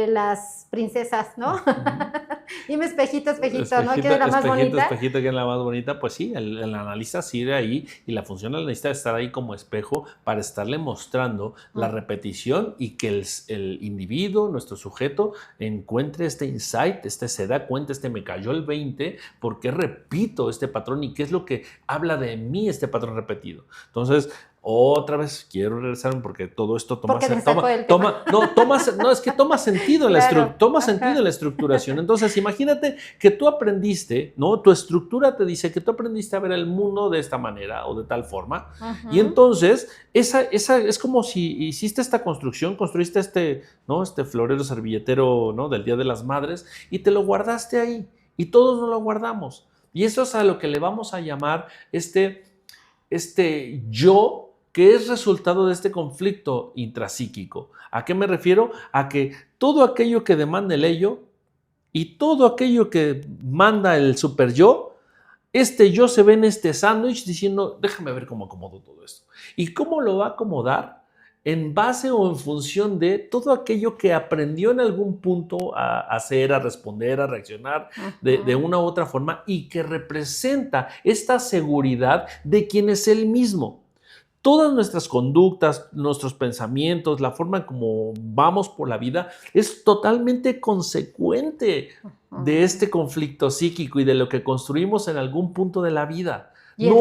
las princesas, ¿no? Dime espejito, ¿no? ¿Quién es la más bonita? Espejito, ¿quién es la más bonita? Pues sí, el analista sigue ahí y la función del analista es estar ahí como espejo para estarle mostrando la repetición y que el individuo, nuestro sujeto, encuentre este insight, se da cuenta, me cayó el 20, ¿por qué repito este patrón y qué es lo que habla de mí este patrón repetido? Entonces, otra vez quiero regresar porque todo esto toma sentido en la estructuración. Entonces, imagínate que tú aprendiste, ¿no? Tu estructura te dice que tú aprendiste a ver el mundo de esta manera o de tal forma. Y entonces, esa es como si hiciste esta construcción, construiste este florero servilletero, ¿no? Del Día de las Madres y te lo guardaste ahí. Y todos nos lo guardamos. Y eso es a lo que le vamos a llamar este yo, que es resultado de este conflicto intrapsíquico. ¿A qué me refiero? A que todo aquello que demanda el ello y todo aquello que manda el super yo, yo se ve en este sándwich diciendo, déjame ver cómo acomodo todo esto. ¿Y cómo lo va a acomodar? En base o en función de todo aquello que aprendió en algún punto a hacer, a responder, a reaccionar de una u otra forma y que representa esta seguridad de quién es él mismo. Todas nuestras conductas, nuestros pensamientos, la forma como vamos por la vida es totalmente consecuente de este conflicto psíquico y de lo que construimos en algún punto de la vida. Y el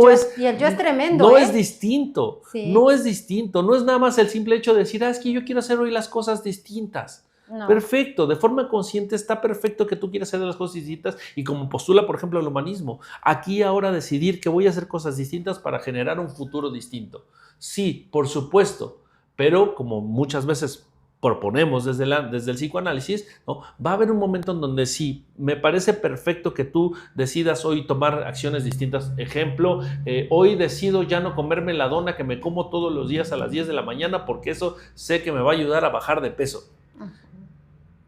yo es tremendo. No es distinto, sí. No es distinto, no es nada más el simple hecho de decir, es que yo quiero hacer hoy las cosas distintas. No. Perfecto, de forma consciente está perfecto que tú quieras hacer las cosas distintas y como postula, por ejemplo, el humanismo, aquí ahora decidir que voy a hacer cosas distintas para generar un futuro distinto. Sí, por supuesto, pero como muchas veces proponemos desde el psicoanálisis, ¿no? Va a haber un momento en donde sí, me parece perfecto que tú decidas hoy tomar acciones distintas. Ejemplo, hoy decido ya no comerme la dona que me como todos los días a las 10 de la mañana porque eso sé que me va a ayudar a bajar de peso.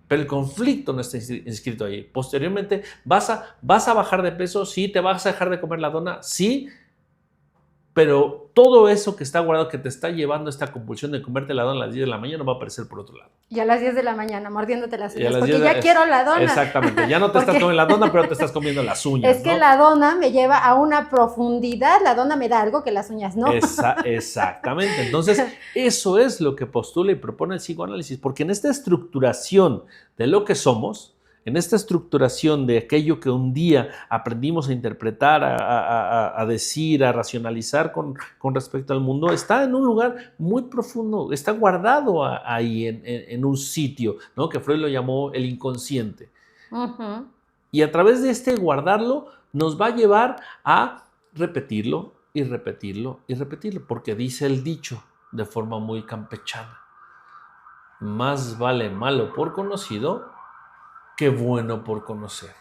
Pero el conflicto no está inscrito ahí. Posteriormente, ¿vas a bajar de peso? Sí. ¿Te vas a dejar de comer la dona? Sí. pero todo eso que está guardado, que te está llevando a esta compulsión de comerte la dona a las 10 de la mañana, va a aparecer por otro lado. Y a las 10 de la mañana mordiéndote las uñas, porque ya quiero la dona. Exactamente, ya no te estás comiendo la dona, pero te estás comiendo las uñas. Es que la dona me lleva a una profundidad, la dona me da algo que las uñas no. Exactamente, entonces eso es lo que postula y propone el psicoanálisis, porque en esta estructuración de lo que somos, en esta estructuración de aquello que un día aprendimos a interpretar, a decir, a racionalizar con respecto al mundo, está en un lugar muy profundo, está guardado ahí en un sitio, ¿no? Que Freud lo llamó el inconsciente. Uh-huh. Y a través de este guardarlo nos va a llevar a repetirlo y repetirlo y repetirlo, porque dice el dicho de forma muy campechana: más vale malo por conocido que bueno por conocer.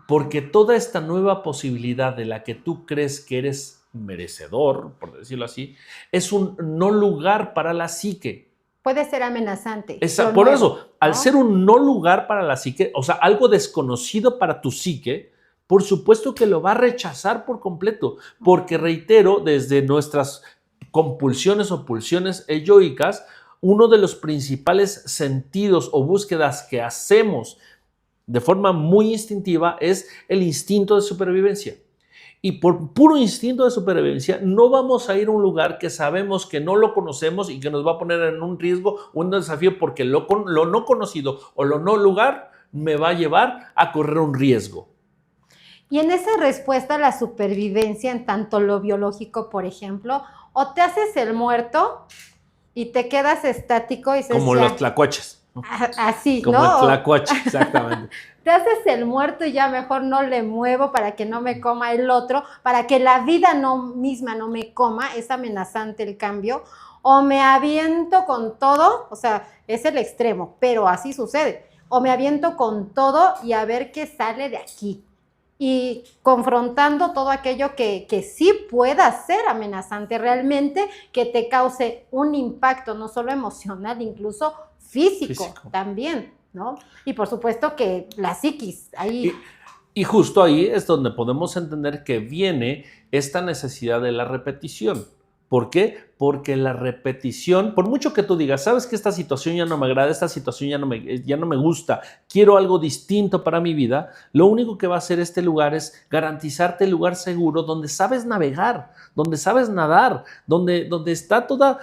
Porque toda esta nueva posibilidad de la que tú crees que eres merecedor, por decirlo así, es un no lugar para la psique. Puede ser amenazante. Por nuevo, eso, ¿no? al ser un no lugar para la psique, o sea, algo desconocido para tu psique, por supuesto que lo va a rechazar por completo. Porque, reitero, desde nuestras compulsiones o pulsiones egoicas, uno de los principales sentidos o búsquedas que hacemos de forma muy instintiva es el instinto de supervivencia. Y por puro instinto de supervivencia no vamos a ir a un lugar que sabemos que no lo conocemos y que nos va a poner en un riesgo o un desafío, porque lo no conocido o lo no lugar me va a llevar a correr un riesgo. Y en esa respuesta a la supervivencia, en tanto lo biológico, por ejemplo, o te haces el muerto y te quedas estático y como los tlacuaches. Así, como ¿no? El tlacuache, exactamente. Te haces el muerto y ya mejor no le muevo para que no me coma el otro, para que la vida misma no me coma, es amenazante el cambio, o me aviento con todo, o sea, es el extremo, pero así sucede, o me aviento con todo y a ver qué sale de aquí, y confrontando todo aquello que sí pueda ser amenazante realmente, que te cause un impacto no solo emocional, incluso físico. También, ¿no? Y por supuesto que la psiquis ahí. Y justo ahí es donde podemos entender que viene esta necesidad de la repetición. ¿Por qué? Porque la repetición, por mucho que tú digas, sabes que esta situación ya no me agrada, esta situación ya no me gusta, quiero algo distinto para mi vida, lo único que va a hacer este lugar es garantizarte el lugar seguro donde sabes navegar, donde sabes nadar, donde está todo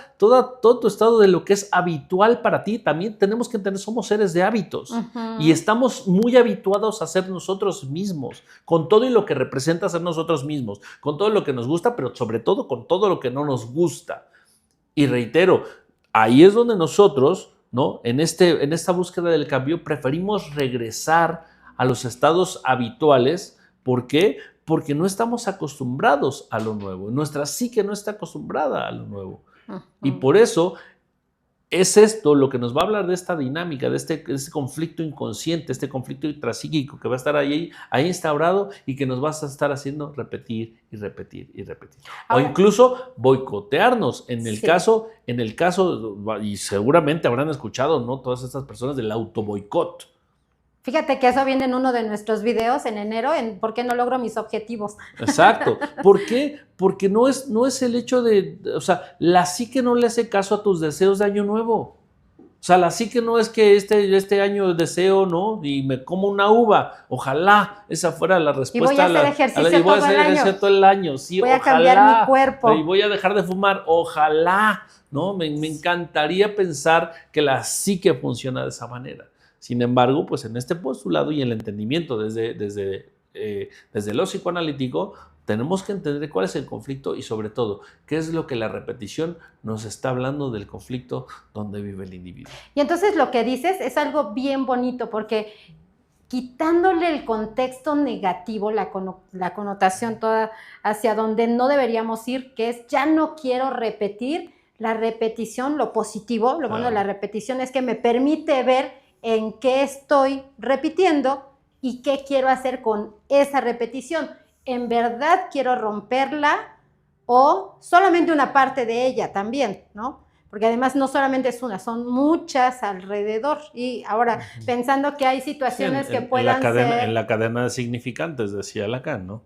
tu estado de lo que es habitual para ti. También tenemos que entender, somos seres de hábitos. Uh-huh. Y estamos muy habituados a ser nosotros mismos, con todo y lo que representa ser nosotros mismos, con todo lo que nos gusta, pero sobre todo con todo lo que no nos gusta. Y reitero, ahí es donde nosotros, ¿no? En esta búsqueda del cambio, preferimos regresar a los estados habituales. ¿Por qué? Porque no estamos acostumbrados a lo nuevo. Nuestra psique no está acostumbrada a lo nuevo. Uh-huh. Y por eso es esto lo que nos va a hablar de esta dinámica, de este conflicto inconsciente, este conflicto intrapsíquico que va a estar ahí instaurado y que nos va a estar haciendo repetir y repetir y repetir. Ahora, o incluso boicotearnos en el caso, y seguramente habrán escuchado, ¿no?, todas estas personas del autoboicot. Fíjate que eso viene en uno de nuestros videos en enero, en ¿por qué no logro mis objetivos? Exacto. ¿Por qué? Porque no es el hecho de, o sea, la psique no le hace caso a tus deseos de año nuevo. O sea, la psique no es que este año deseo, ¿no?, y me como una uva. Ojalá esa fuera la respuesta. Y voy a hacer ejercicio todo el año. Sí, voy a cambiar mi cuerpo. Y voy a dejar de fumar. Ojalá, ¿no? Me encantaría pensar que la psique funciona de esa manera. Sin embargo, pues en este postulado y el entendimiento desde lo psicoanalítico, tenemos que entender cuál es el conflicto y, sobre todo, qué es lo que la repetición nos está hablando del conflicto donde vive el individuo. Y entonces lo que dices es algo bien bonito, porque quitándole el contexto negativo, la connotación toda hacia donde no deberíamos ir, que es ya no quiero repetir, la repetición, lo positivo, lo bueno de la repetición es que me permite ver en qué estoy repitiendo y qué quiero hacer con esa repetición. ¿En verdad quiero romperla o solamente una parte de ella también, ¿no? Porque además no solamente es una, son muchas alrededor. Y ahora, pensando que hay situaciones que puedan ser... En la cadena de significantes, decía Lacan, ¿no?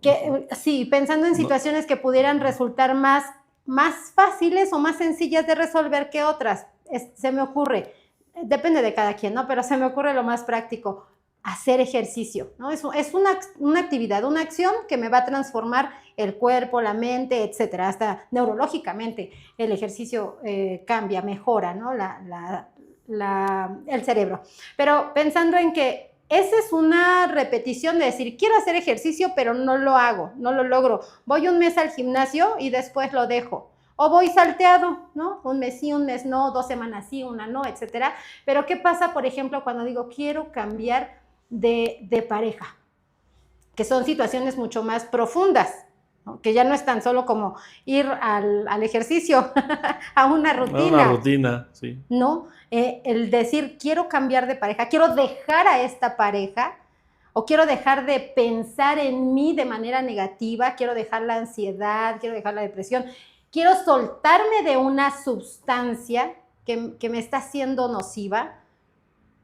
Sí, pensando en situaciones que pudieran resultar más más fáciles o más sencillas de resolver que otras. Se me ocurre, depende de cada quien, ¿no? Pero se me ocurre lo más práctico, hacer ejercicio, ¿no? Es una actividad, una acción que me va a transformar el cuerpo, la mente, etcétera. Hasta neurológicamente el ejercicio cambia, mejora, ¿no? El cerebro. Pero pensando en que esa es una repetición de decir, quiero hacer ejercicio, pero no lo hago, no lo logro. Voy un mes al gimnasio y después lo dejo. O voy salteado, ¿no? Un mes sí, un mes no, 2 semanas sí, una no, etcétera. Pero ¿qué pasa, por ejemplo, cuando digo quiero cambiar de pareja? Que son situaciones mucho más profundas, ¿no? Que ya no es tan solo como ir al ejercicio, a una rutina. Una rutina, sí. ¿No? El decir, quiero cambiar de pareja, quiero dejar a esta pareja, o quiero dejar de pensar en mí de manera negativa, quiero dejar la ansiedad, quiero dejar la depresión, quiero soltarme de una sustancia que me está haciendo nociva,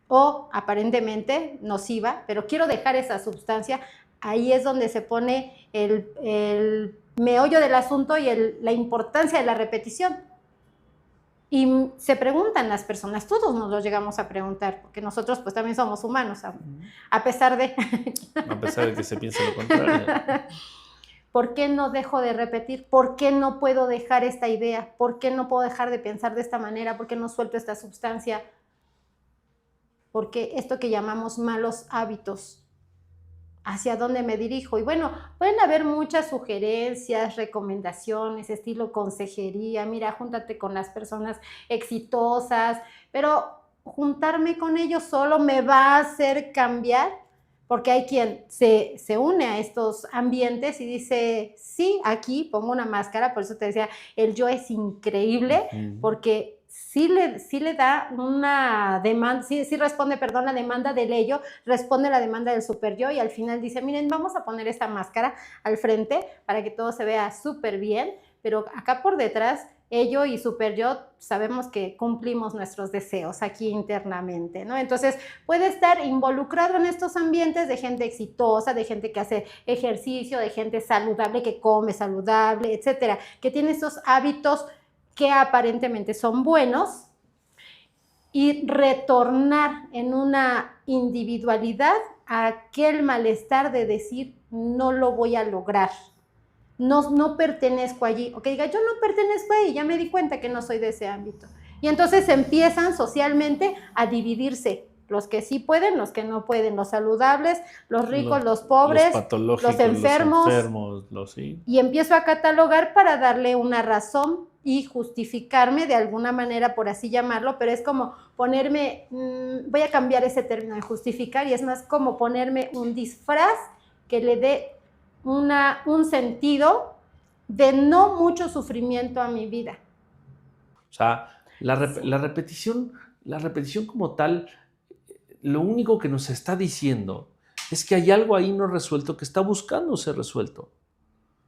o aparentemente nociva, pero quiero dejar esa sustancia. Ahí es donde se pone el meollo del asunto y la importancia de la repetición. Y se preguntan las personas, todos nos lo llegamos a preguntar, porque nosotros pues también somos humanos, a pesar de... A pesar de que se piense lo contrario. ¿Por qué no dejo de repetir? ¿Por qué no puedo dejar esta idea? ¿Por qué no puedo dejar de pensar de esta manera? ¿Por qué no suelto esta sustancia? Porque esto que llamamos malos hábitos, ¿hacia dónde me dirijo? Y bueno, pueden haber muchas sugerencias, recomendaciones, estilo consejería, mira, júntate con las personas exitosas, pero juntarme con ellos solo me va a hacer cambiar, porque hay quien se une a estos ambientes y dice, sí, aquí pongo una máscara, por eso te decía, el yo es increíble, porque sí le da una demanda, sí responde, perdón, la demanda del ello, responde la demanda del super yo y al final dice, miren, vamos a poner esta máscara al frente para que todo se vea súper bien, pero acá por detrás, ello y super yo sabemos que cumplimos nuestros deseos aquí internamente, ¿no? Entonces puede estar involucrado en estos ambientes de gente exitosa, de gente que hace ejercicio, de gente saludable, que come saludable, etcétera, que tiene esos hábitos que aparentemente son buenos, y retornar en una individualidad a aquel malestar de decir, no lo voy a lograr, no pertenezco allí, o que diga, yo no pertenezco ahí, ya me di cuenta que no soy de ese ámbito. Y entonces empiezan socialmente a dividirse, los que sí pueden, los que no pueden, los saludables, los ricos, los pobres, los patológicos, los enfermos, sí. Y empiezo a catalogar para darle una razón y justificarme de alguna manera, por así llamarlo, pero es como ponerme, voy a cambiar ese término de justificar, y es más como ponerme un disfraz que le dé un sentido de no mucho sufrimiento a mi vida. O sea, la repetición como tal, lo único que nos está diciendo es que hay algo ahí no resuelto que está buscando ser resuelto.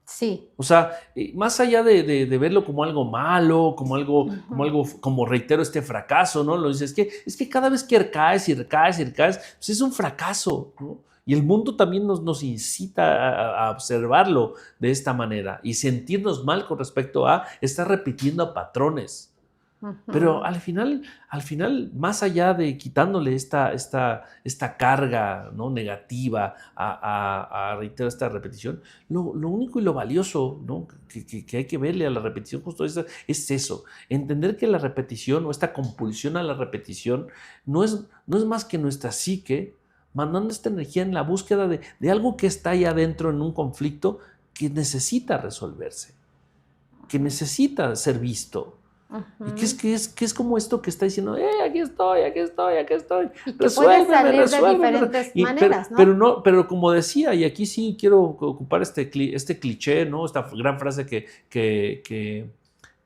Sí. O sea, más allá de verlo como algo malo, como reitero, este fracaso, ¿no? Lo dices, es que cada vez que recaes y recaes y recaes, pues es un fracaso, ¿no? Y el mundo también nos incita a observarlo de esta manera y sentirnos mal con respecto a estar repitiendo patrones. Pero al final, más allá de quitándole esta carga, ¿no?, negativa a reiterar esta repetición, lo único y lo valioso, ¿no?, que hay que verle a la repetición justo es eso, entender que la repetición o esta compulsión a la repetición no es más que nuestra psique mandando esta energía en la búsqueda de algo que está ahí adentro en un conflicto que necesita resolverse, que necesita ser visto. Y que es como esto que está diciendo, aquí estoy. Y que puede salir de diferentes maneras, ¿no? Pero como decía, y aquí sí quiero ocupar este cliché, ¿no? Esta gran frase que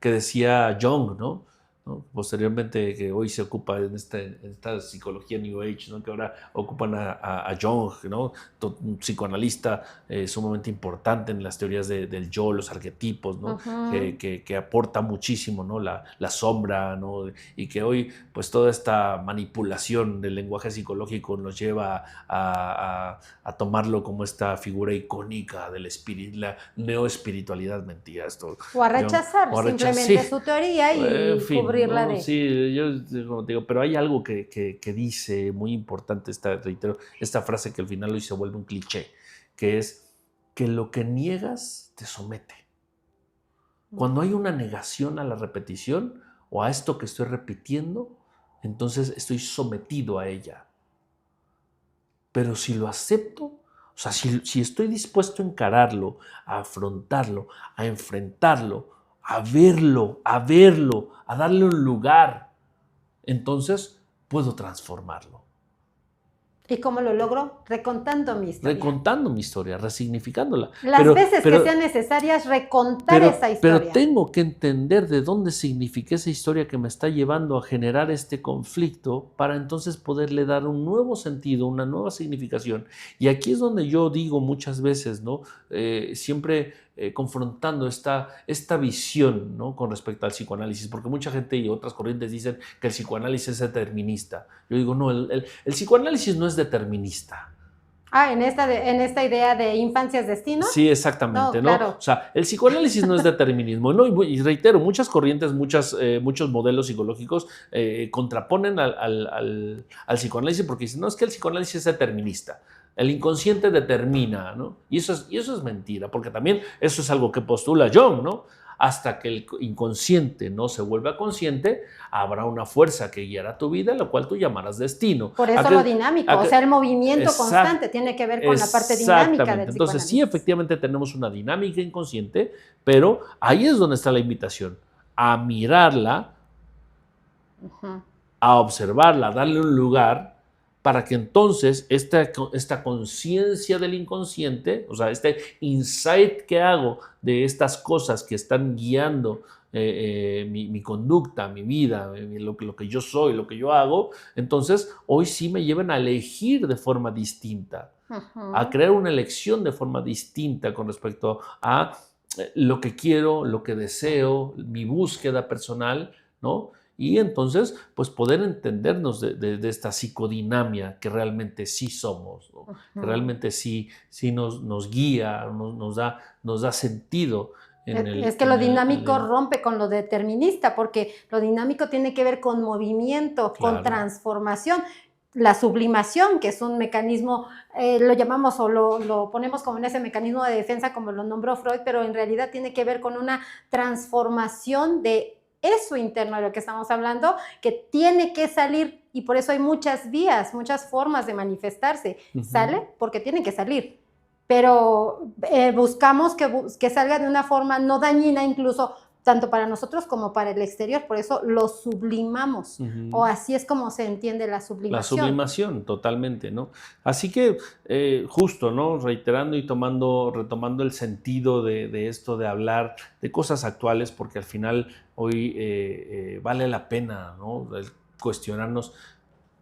decía Jung, ¿no? ¿no? Posteriormente, que hoy se ocupa en esta psicología New Age, ¿no? Que ahora ocupan a Jung, ¿no? Un psicoanalista sumamente importante en las teorías del yo, los arquetipos, ¿no? Que aporta muchísimo, ¿no? La sombra, ¿no? Y que hoy, pues toda esta manipulación del lenguaje psicológico nos lleva a tomarlo como esta figura icónica del espíritu, la neoespiritualidad, mentira. Esto, o a rechazar simplemente su teoría y en fin, cubrirla ¿no? de... Sí, yo como te digo, pero hay algo que dice muy importante, reitero, esta frase que al final hoy se vuelve un cliché, que es que lo que niegas te somete. Cuando hay una negación a la repetición o a esto que estoy repitiendo, entonces estoy sometido a ella. Pero si lo acepto, o sea, si estoy dispuesto a encararlo, a afrontarlo, a enfrentarlo, a verlo, a darle un lugar, entonces puedo transformarlo. ¿Y cómo lo logro? Recontando mi historia. Recontando mi historia, resignificándola. Las veces que sean necesarias, recontar esa historia. Pero tengo que entender de dónde significa esa historia que me está llevando a generar este conflicto para entonces poderle dar un nuevo sentido, una nueva significación. Y aquí es donde yo digo muchas veces, ¿no? Siempre confrontando esta visión, ¿no? Con respecto al psicoanálisis, porque mucha gente y otras corrientes dicen que el psicoanálisis es determinista. Yo digo, no, el psicoanálisis no es determinista. En esta idea de infancia es destino. Sí, exactamente, ¿no? Claro. O sea, el psicoanálisis no es determinismo, ¿no? Y reitero, muchas corrientes, muchos modelos psicológicos contraponen al psicoanálisis porque dicen, no, es que el psicoanálisis es determinista. El inconsciente determina, ¿no? Y eso es mentira, porque también eso es algo que postula Jung, ¿no? Hasta que el inconsciente no se vuelva consciente, habrá una fuerza que guiará tu vida, lo cual tú llamarás destino. Por eso lo dinámico, o sea, el movimiento constante tiene que ver con la parte dinámica del psicoanálisis. Entonces, sí, efectivamente tenemos una dinámica inconsciente, pero ahí es donde está la invitación, a mirarla, a observarla, a darle un lugar, para que entonces esta conciencia del inconsciente, o sea, este insight que hago de estas cosas que están guiando mi conducta, mi vida, lo que yo soy, lo que yo hago, entonces hoy sí me lleven a elegir de forma distinta, a crear una elección de forma distinta con respecto a lo que quiero, lo que deseo, mi búsqueda personal, ¿no? Y entonces, pues poder entendernos de esta psicodinamia que realmente sí somos, ¿no? Que realmente sí nos guía, nos da sentido. Es que lo dinámico rompe con lo determinista, porque lo dinámico tiene que ver con movimiento, claro, con transformación. La sublimación, que es un mecanismo, lo llamamos o lo ponemos como en ese mecanismo de defensa, como lo nombró Freud, pero en realidad tiene que ver con una transformación de eso interno de lo que estamos hablando, que tiene que salir, y por eso hay muchas vías, muchas formas de manifestarse. Sale porque tiene que salir, pero buscamos que salga de una forma no dañina, incluso tanto para nosotros como para el exterior, por eso lo sublimamos, o así es como se entiende la sublimación. La sublimación, totalmente, ¿no? Así que justo, ¿no? Reiterando y retomando el sentido de esto, de hablar de cosas actuales, porque al final hoy vale la pena, ¿no? Cuestionarnos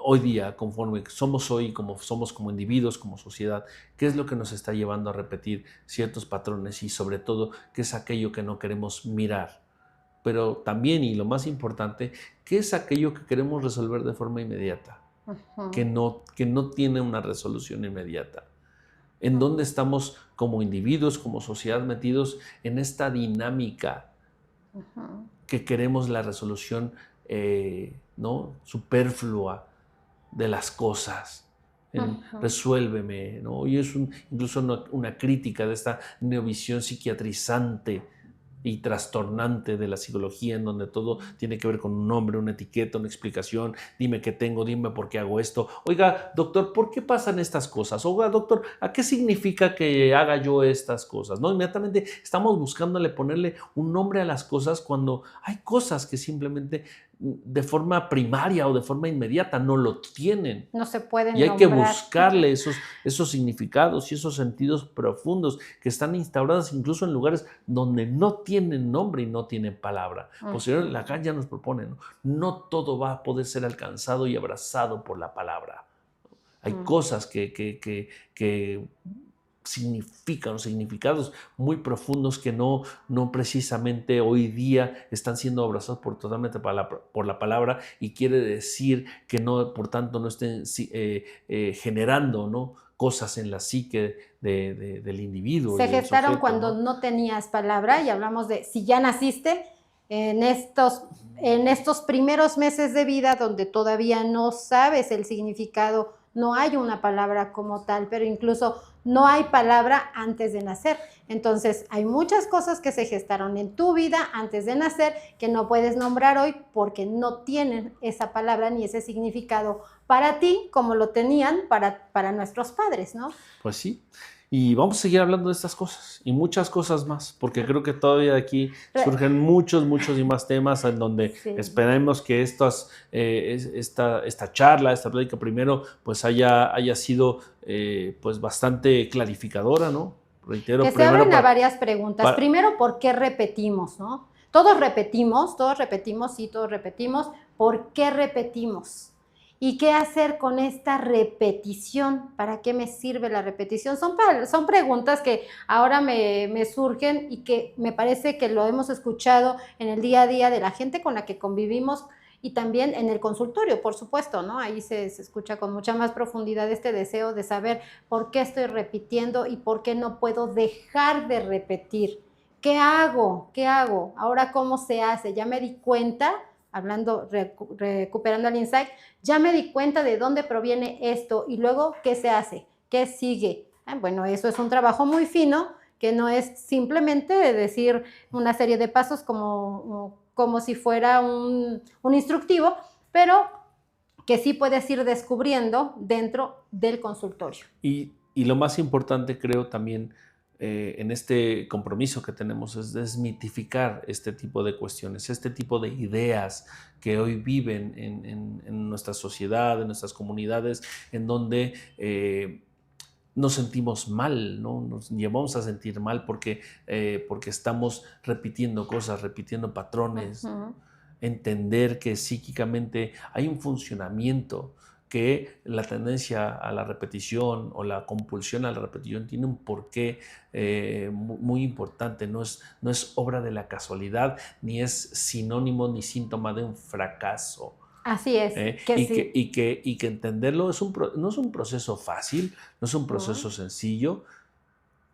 hoy día, conforme somos hoy, como somos como individuos, como sociedad, qué es lo que nos está llevando a repetir ciertos patrones y sobre todo qué es aquello que no queremos mirar. Pero también, y lo más importante, qué es aquello que queremos resolver de forma inmediata, que no tiene una resolución inmediata. ¿En dónde estamos como individuos, como sociedad metidos en esta dinámica que queremos la resolución ¿no? superflua de las cosas? Resuélveme, ¿no? Y es incluso una crítica de esta neovisión psiquiatrizante y trastornante de la psicología, en donde todo tiene que ver con un nombre, una etiqueta, una explicación. Dime qué tengo, dime por qué hago esto. Oiga, doctor, ¿por qué pasan estas cosas? Oiga, doctor, ¿a qué significa que haga yo estas cosas? ¿No? Inmediatamente estamos buscándole ponerle un nombre a las cosas cuando hay cosas que simplemente de forma primaria o de forma inmediata, no lo tienen. No se pueden Y hay que nombrar. buscarle esos significados y esos sentidos profundos que están instaurados incluso en lugares donde no tienen nombre y no tienen palabra. Posteriormente, Lacan ya nos propone, no todo va a poder ser alcanzado y abrazado por la palabra. Hay cosas que significan, significados muy profundos que no precisamente hoy día están siendo abrazados totalmente por la palabra, y quiere decir que no, por tanto, no estén generando, ¿no?, cosas en la psique del individuo. Se gestaron sujeto, cuando no tenías palabra, y hablamos de si ya naciste en estos primeros meses de vida donde todavía no sabes el significado, no hay una palabra como tal, pero incluso no hay palabra antes de nacer. Entonces, hay muchas cosas que se gestaron en tu vida antes de nacer que no puedes nombrar hoy porque no tienen esa palabra ni ese significado para ti como lo tenían para nuestros padres, ¿no? Pues sí. Y vamos a seguir hablando de estas cosas y muchas cosas más, porque creo que todavía de aquí surgen muchos y más temas en donde esperemos que esta charla, esta plática primero, pues haya sido pues bastante clarificadora, ¿no? Reitero, que se abren a varias preguntas. Primero, ¿por qué repetimos, no? Todos repetimos, sí, todos repetimos. ¿Por qué repetimos? ¿Y qué hacer con esta repetición? ¿Para qué me sirve la repetición? Son preguntas que ahora me surgen y que me parece que lo hemos escuchado en el día a día de la gente con la que convivimos y también en el consultorio, por supuesto, ¿no? Ahí se escucha con mucha más profundidad este deseo de saber por qué estoy repitiendo y por qué no puedo dejar de repetir. ¿Qué hago? ¿Qué hago? Ahora, ¿cómo se hace? Ya me di cuenta, recuperando el insight, ya me di cuenta de dónde proviene esto y luego, ¿qué se hace? ¿Qué sigue? Bueno, eso es un trabajo muy fino que no es simplemente decir una serie de pasos como si fuera un instructivo, pero que sí puedes ir descubriendo dentro del consultorio. Y lo más importante, creo, también en este compromiso que tenemos es desmitificar este tipo de cuestiones, este tipo de ideas que hoy viven en nuestra sociedad, en nuestras comunidades, en donde nos sentimos mal, ¿no? Nos llevamos a sentir mal porque estamos repitiendo cosas, repitiendo patrones. Entender que psíquicamente hay un funcionamiento, que la tendencia a la repetición o la compulsión a la repetición tiene un porqué muy importante. No es obra de la casualidad, ni es sinónimo ni síntoma de un fracaso. Así es. Y que entenderlo no es un proceso fácil, no es un proceso sencillo,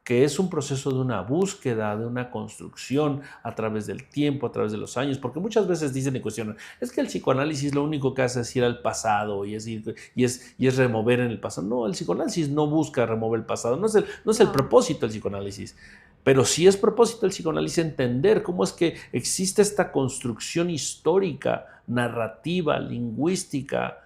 que es un proceso de una búsqueda, de una construcción a través del tiempo, a través de los años, porque muchas veces dicen y cuestionan, es que el psicoanálisis lo único que hace es ir al pasado y es remover en el pasado. No, el psicoanálisis no busca remover el pasado, no es el propósito del psicoanálisis. Pero sí es propósito del psicoanálisis entender cómo es que existe esta construcción histórica, narrativa, lingüística,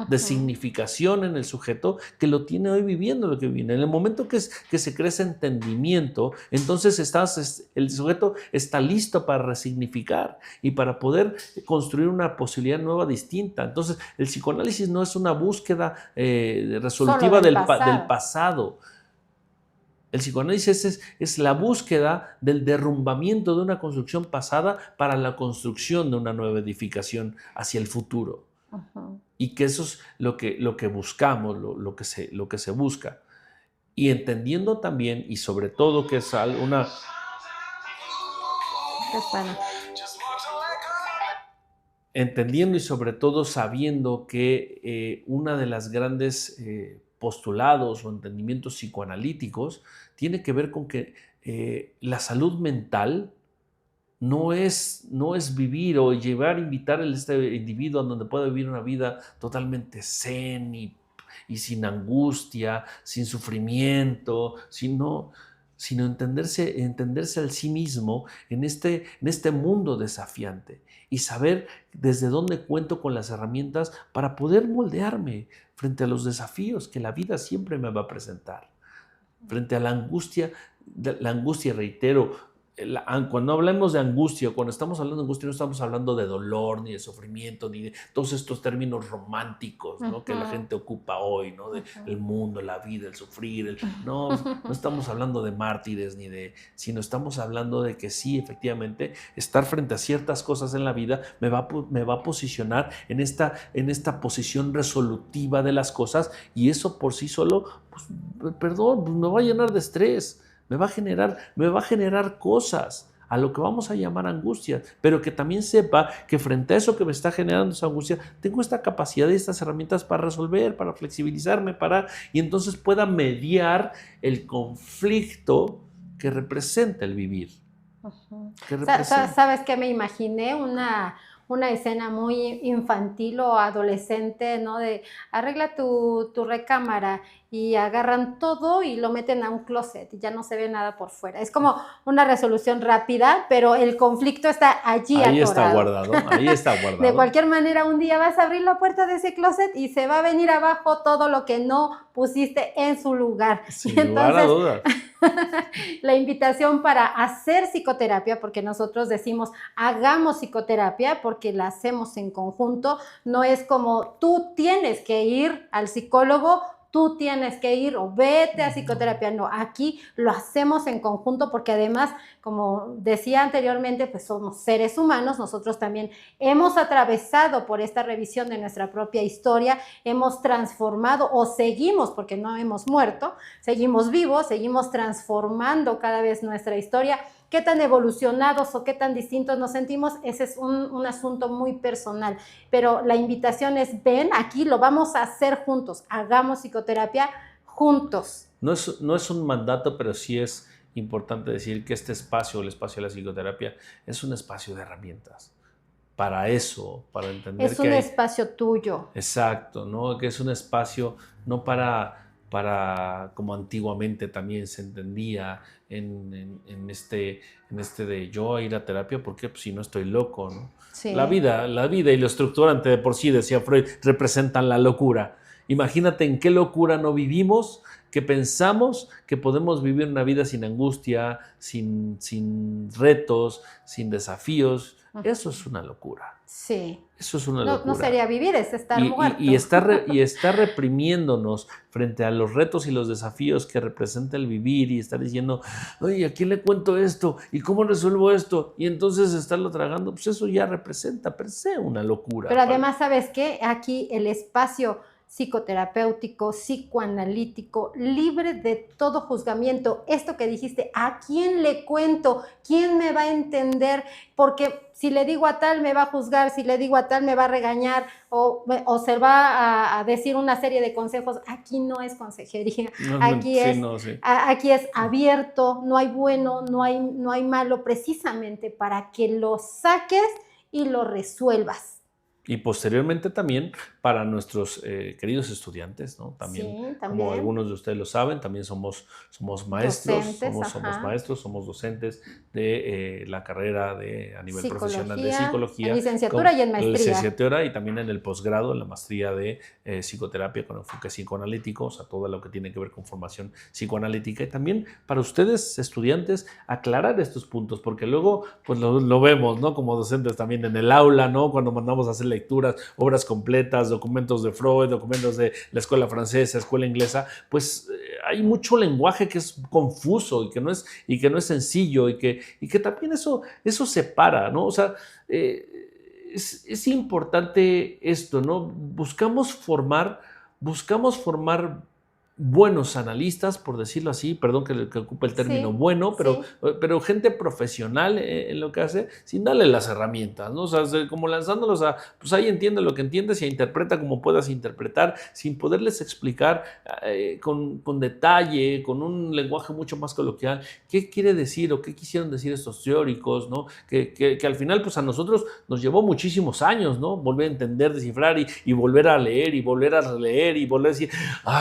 de significación en el sujeto, que lo tiene hoy viviendo lo que viene. En el momento que se crea ese entendimiento, entonces el sujeto está listo para resignificar y para poder construir una posibilidad nueva, distinta. Entonces, el psicoanálisis no es una búsqueda resolutiva del pasado. El psicoanálisis es la búsqueda del derrumbamiento de una construcción pasada para la construcción de una nueva edificación hacia el futuro. Y que eso es lo que buscamos, lo que se busca. Y entendiendo también, y sobre todo, que es una... Entendiendo y sobre todo sabiendo que una de las grandes postulados o entendimientos psicoanalíticos tiene que ver con que la salud mental no es vivir o invitar a este individuo a donde pueda vivir una vida totalmente zen y sin angustia, sin sufrimiento, sino entenderse al sí mismo en este mundo desafiante y saber desde dónde cuento con las herramientas para poder moldearme frente a los desafíos que la vida siempre me va a presentar. Frente a la angustia, reitero, cuando hablamos de angustia, cuando estamos hablando de angustia, no estamos hablando de dolor, ni de sufrimiento, ni de todos estos términos románticos, ¿no? Que la gente ocupa hoy, ¿no? De el mundo, la vida, el sufrir. No estamos hablando de mártires, sino estamos hablando de que sí, efectivamente, estar frente a ciertas cosas en la vida me va a posicionar en esta posición resolutiva de las cosas, y eso por sí solo, pues, perdón, pues me va a llenar de estrés. Me va a generar cosas, a lo que vamos a llamar angustia, pero que también sepa que frente a eso que me está generando esa angustia, tengo esta capacidad y estas herramientas para resolver, para flexibilizarme, y entonces pueda mediar el conflicto que representa el vivir. ¿Sabes qué? Me imaginé una escena muy infantil o adolescente, ¿no? De arregla tu recámara, y agarran todo y lo meten a un closet y ya no se ve nada por fuera. Es como una resolución rápida, pero el conflicto está allí atorado. Ahí está guardado. De cualquier manera, un día vas a abrir la puerta de ese closet y se va a venir abajo todo lo que no pusiste en su lugar. Sin lugar a dudas. La invitación para hacer psicoterapia, porque nosotros decimos hagamos psicoterapia porque la hacemos en conjunto, no es como tú tienes que ir al psicólogo, tú tienes que ir o vete a psicoterapia. No, aquí lo hacemos en conjunto porque además, como decía anteriormente, pues somos seres humanos, nosotros también hemos atravesado por esta revisión de nuestra propia historia, hemos transformado o seguimos, porque no hemos muerto, seguimos vivos, seguimos transformando cada vez nuestra historia. ¿Qué tan evolucionados o qué tan distintos nos sentimos? Ese es un asunto muy personal, pero la invitación es, ven, aquí lo vamos a hacer juntos, hagamos psicoterapia juntos. No es un mandato, pero sí es importante decir que este espacio, el espacio de la psicoterapia, es un espacio de herramientas. Para eso, para entender que es un espacio tuyo. Exacto, ¿no? Que es un espacio no para como antiguamente también se entendía en este de yo ir a terapia, porque pues, si no estoy loco, ¿no? Sí. La vida y lo estructurante de por sí, decía Freud, representan la locura. Imagínate en qué locura no vivimos, que pensamos que podemos vivir una vida sin angustia, sin retos, sin desafíos. Eso es una locura. Sí. Eso es una locura. No sería vivir, es estar muerto. Y está reprimiéndonos frente a los retos y los desafíos que representa el vivir, y estar diciendo, oye, ¿a quién le cuento esto? ¿Y cómo resuelvo esto? Y entonces estarlo tragando, pues eso ya representa per se una locura. Pero además, ¿sabes qué? Aquí el espacio psicoterapéutico, psicoanalítico, libre de todo juzgamiento. Esto que dijiste, ¿a quién le cuento? ¿Quién me va a entender? Porque si le digo a tal me va a juzgar, si le digo a tal me va a regañar, o se va a decir una serie de consejos. Aquí no es consejería, aquí es abierto, no hay bueno, no hay malo, precisamente para que lo saques y lo resuelvas. Y posteriormente también para nuestros queridos estudiantes, ¿no? También, como algunos de ustedes lo saben, también somos maestros, somos docentes de la carrera a nivel profesional de psicología. En licenciatura y en maestría. En licenciatura y también en el posgrado, en la maestría de psicoterapia con enfoque psicoanalítico, o sea, todo lo que tiene que ver con formación psicoanalítica. Y también para ustedes, estudiantes, aclarar estos puntos, porque luego pues lo vemos, ¿no? Como docentes también en el aula, ¿no? Cuando mandamos a hacer lecturas, obras completas, documentos de Freud, documentos de la escuela francesa, escuela inglesa, pues hay mucho lenguaje que es confuso y que no es sencillo, y que también eso separa, ¿no? O sea, es importante esto, ¿no? Buscamos formar buenos analistas, por decirlo así, perdón que ocupe el término bueno, pero gente profesional en lo que hace, sin darle las herramientas, ¿no? O sea, como lanzándolos pues ahí entiende lo que entiendes y interpreta como puedas interpretar, sin poderles explicar con detalle, con un lenguaje mucho más coloquial, qué quiere decir o qué quisieron decir estos teóricos, ¿no? Que al final, pues a nosotros nos llevó muchísimos años, ¿no? Volver a entender, descifrar y volver a leer y volver a releer y volver a decir,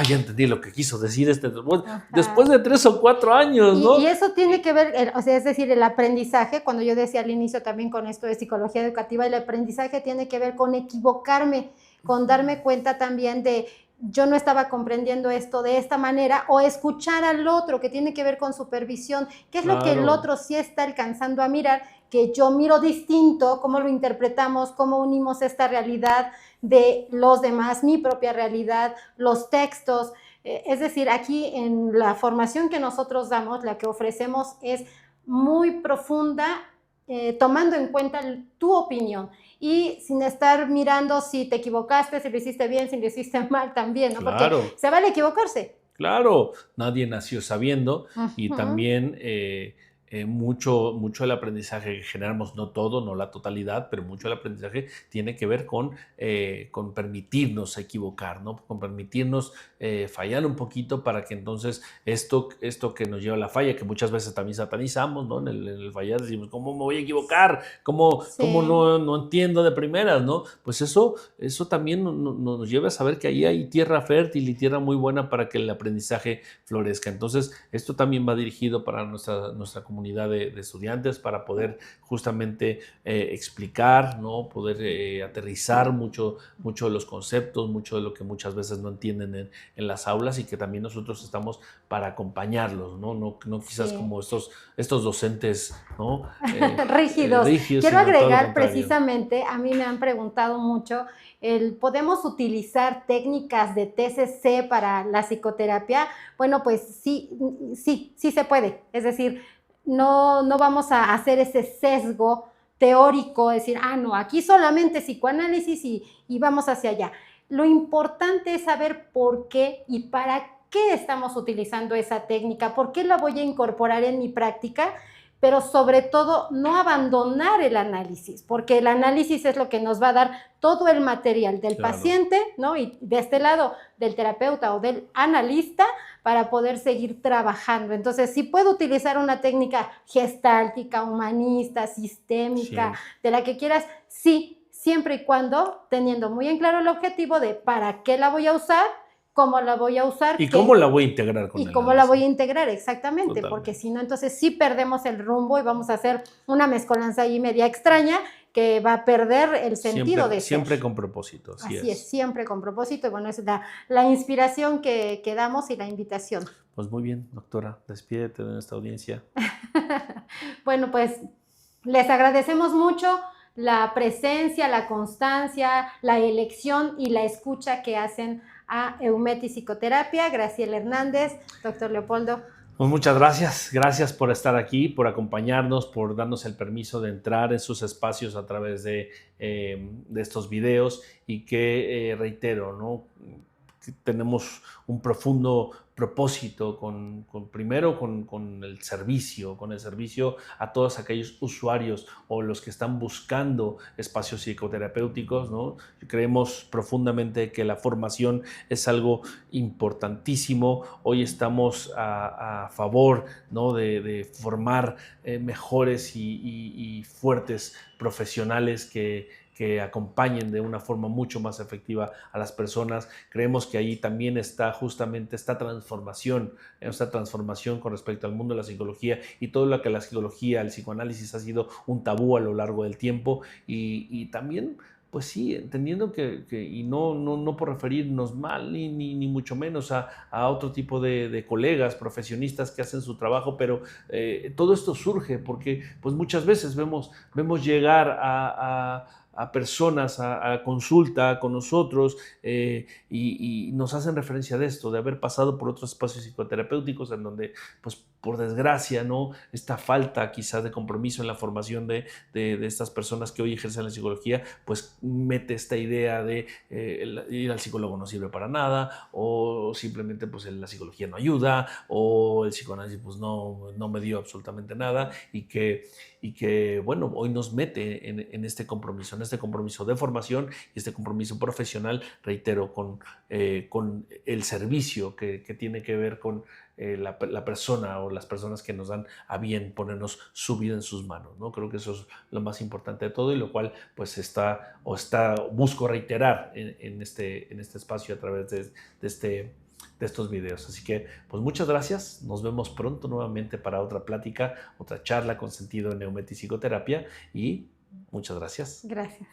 ya entendí lo que quiso decir después de 3 o 4 años, ¿no? Y eso tiene que ver, o sea, es decir, el aprendizaje, cuando yo decía al inicio también con esto de psicología educativa, el aprendizaje tiene que ver con equivocarme, con darme cuenta también de yo no estaba comprendiendo esto de esta manera, o escuchar al otro, que tiene que ver con supervisión, qué es lo que el otro sí está alcanzando a mirar, que yo miro distinto, cómo lo interpretamos, cómo unimos esta realidad de los demás, mi propia realidad, los textos. Es decir, aquí en la formación que nosotros damos, la que ofrecemos es muy profunda, tomando en cuenta tu opinión y sin estar mirando si te equivocaste, si lo hiciste bien, si lo hiciste mal también, ¿no? Claro. Porque se vale equivocarse. Claro, nadie nació sabiendo y también mucho del aprendizaje que generamos, no todo, no la totalidad, pero mucho del aprendizaje tiene que ver con permitirnos equivocar, ¿no? Con permitirnos fallar un poquito para que entonces esto que nos lleva a la falla, que muchas veces también satanizamos, ¿no? En el fallar decimos, ¿cómo me voy a equivocar? ¿Cómo no entiendo de primeras, ¿no? Pues eso también nos lleva a saber que ahí hay tierra fértil y tierra muy buena para que el aprendizaje florezca. Entonces, esto también va dirigido para nuestra comunidad de estudiantes, para poder justamente explicar, ¿no? Poder aterrizar mucho de los conceptos, mucho de lo que muchas veces no entienden en las aulas, y que también nosotros estamos para acompañarlos, ¿no? No quizás como estos docentes, ¿no? Rígidos. Quiero agregar precisamente, a mí me han preguntado mucho, ¿podemos utilizar técnicas de TCC para la psicoterapia? Bueno, pues sí se puede. Es decir, no vamos a hacer ese sesgo teórico, decir, no, aquí solamente psicoanálisis y vamos hacia allá. Lo importante es saber por qué y para qué estamos utilizando esa técnica, por qué la voy a incorporar en mi práctica, pero sobre todo no abandonar el análisis, porque el análisis es lo que nos va a dar todo el material del paciente, ¿no? Y de este lado del terapeuta o del analista para poder seguir trabajando. Entonces, si puedo utilizar una técnica gestáltica, humanista, sistémica, de la que quieras, sí, siempre y cuando teniendo muy en claro el objetivo de para qué la voy a usar, cómo la voy a usar. Y cómo la voy a integrar con y cómo la voy a integrar, exactamente. Totalmente. Porque si no, entonces sí perdemos el rumbo y vamos a hacer una mezcolanza ahí media extraña que va a perder el sentido de ser. Siempre con propósito. Así es, siempre con propósito. Y bueno, es la inspiración que damos y la invitación. Pues muy bien, doctora, despídete de nuestra audiencia. Bueno, pues les agradecemos mucho la presencia, la constancia, la elección y la escucha que hacen a Eumeti Psicoterapia. Graciela Hernández, doctor Leopoldo. Pues muchas gracias por estar aquí, por acompañarnos, por darnos el permiso de entrar en sus espacios a través de estos videos, y que reitero, ¿no? Que tenemos un profundo propósito primero con el servicio a todos aquellos usuarios o los que están buscando espacios psicoterapéuticos, ¿no? Creemos profundamente que la formación es algo importantísimo. Hoy estamos a favor, ¿no? de formar mejores y fuertes profesionales que acompañen de una forma mucho más efectiva a las personas. Creemos que ahí también está justamente esta transformación con respecto al mundo de la psicología y todo lo que la psicología, el psicoanálisis ha sido un tabú a lo largo del tiempo, y también, pues sí, entendiendo y no por referirnos mal ni mucho menos a otro tipo de colegas profesionistas que hacen su trabajo, pero todo esto surge porque pues muchas veces vemos llegar a personas a consulta con nosotros y nos hacen referencia de esto, de haber pasado por otros espacios psicoterapéuticos en donde, pues por desgracia, ¿no? Esta falta quizás de compromiso en la formación de estas personas que hoy ejercen la psicología, pues mete esta idea de ir al psicólogo no sirve para nada, o simplemente pues la psicología no ayuda, o el psicoanálisis pues no me dio absolutamente nada, y que bueno, hoy nos mete en este compromiso de formación y este compromiso profesional, reitero, con el servicio que tiene que ver con la persona o las personas que nos dan a bien ponernos su vida en sus manos, ¿no? Creo que eso es lo más importante de todo, y lo cual pues busco reiterar en este espacio a través de estos videos. Así que pues muchas gracias, nos vemos pronto nuevamente para otra plática, otra charla con sentido en Eumeti Psicoterapia, y muchas gracias. Gracias.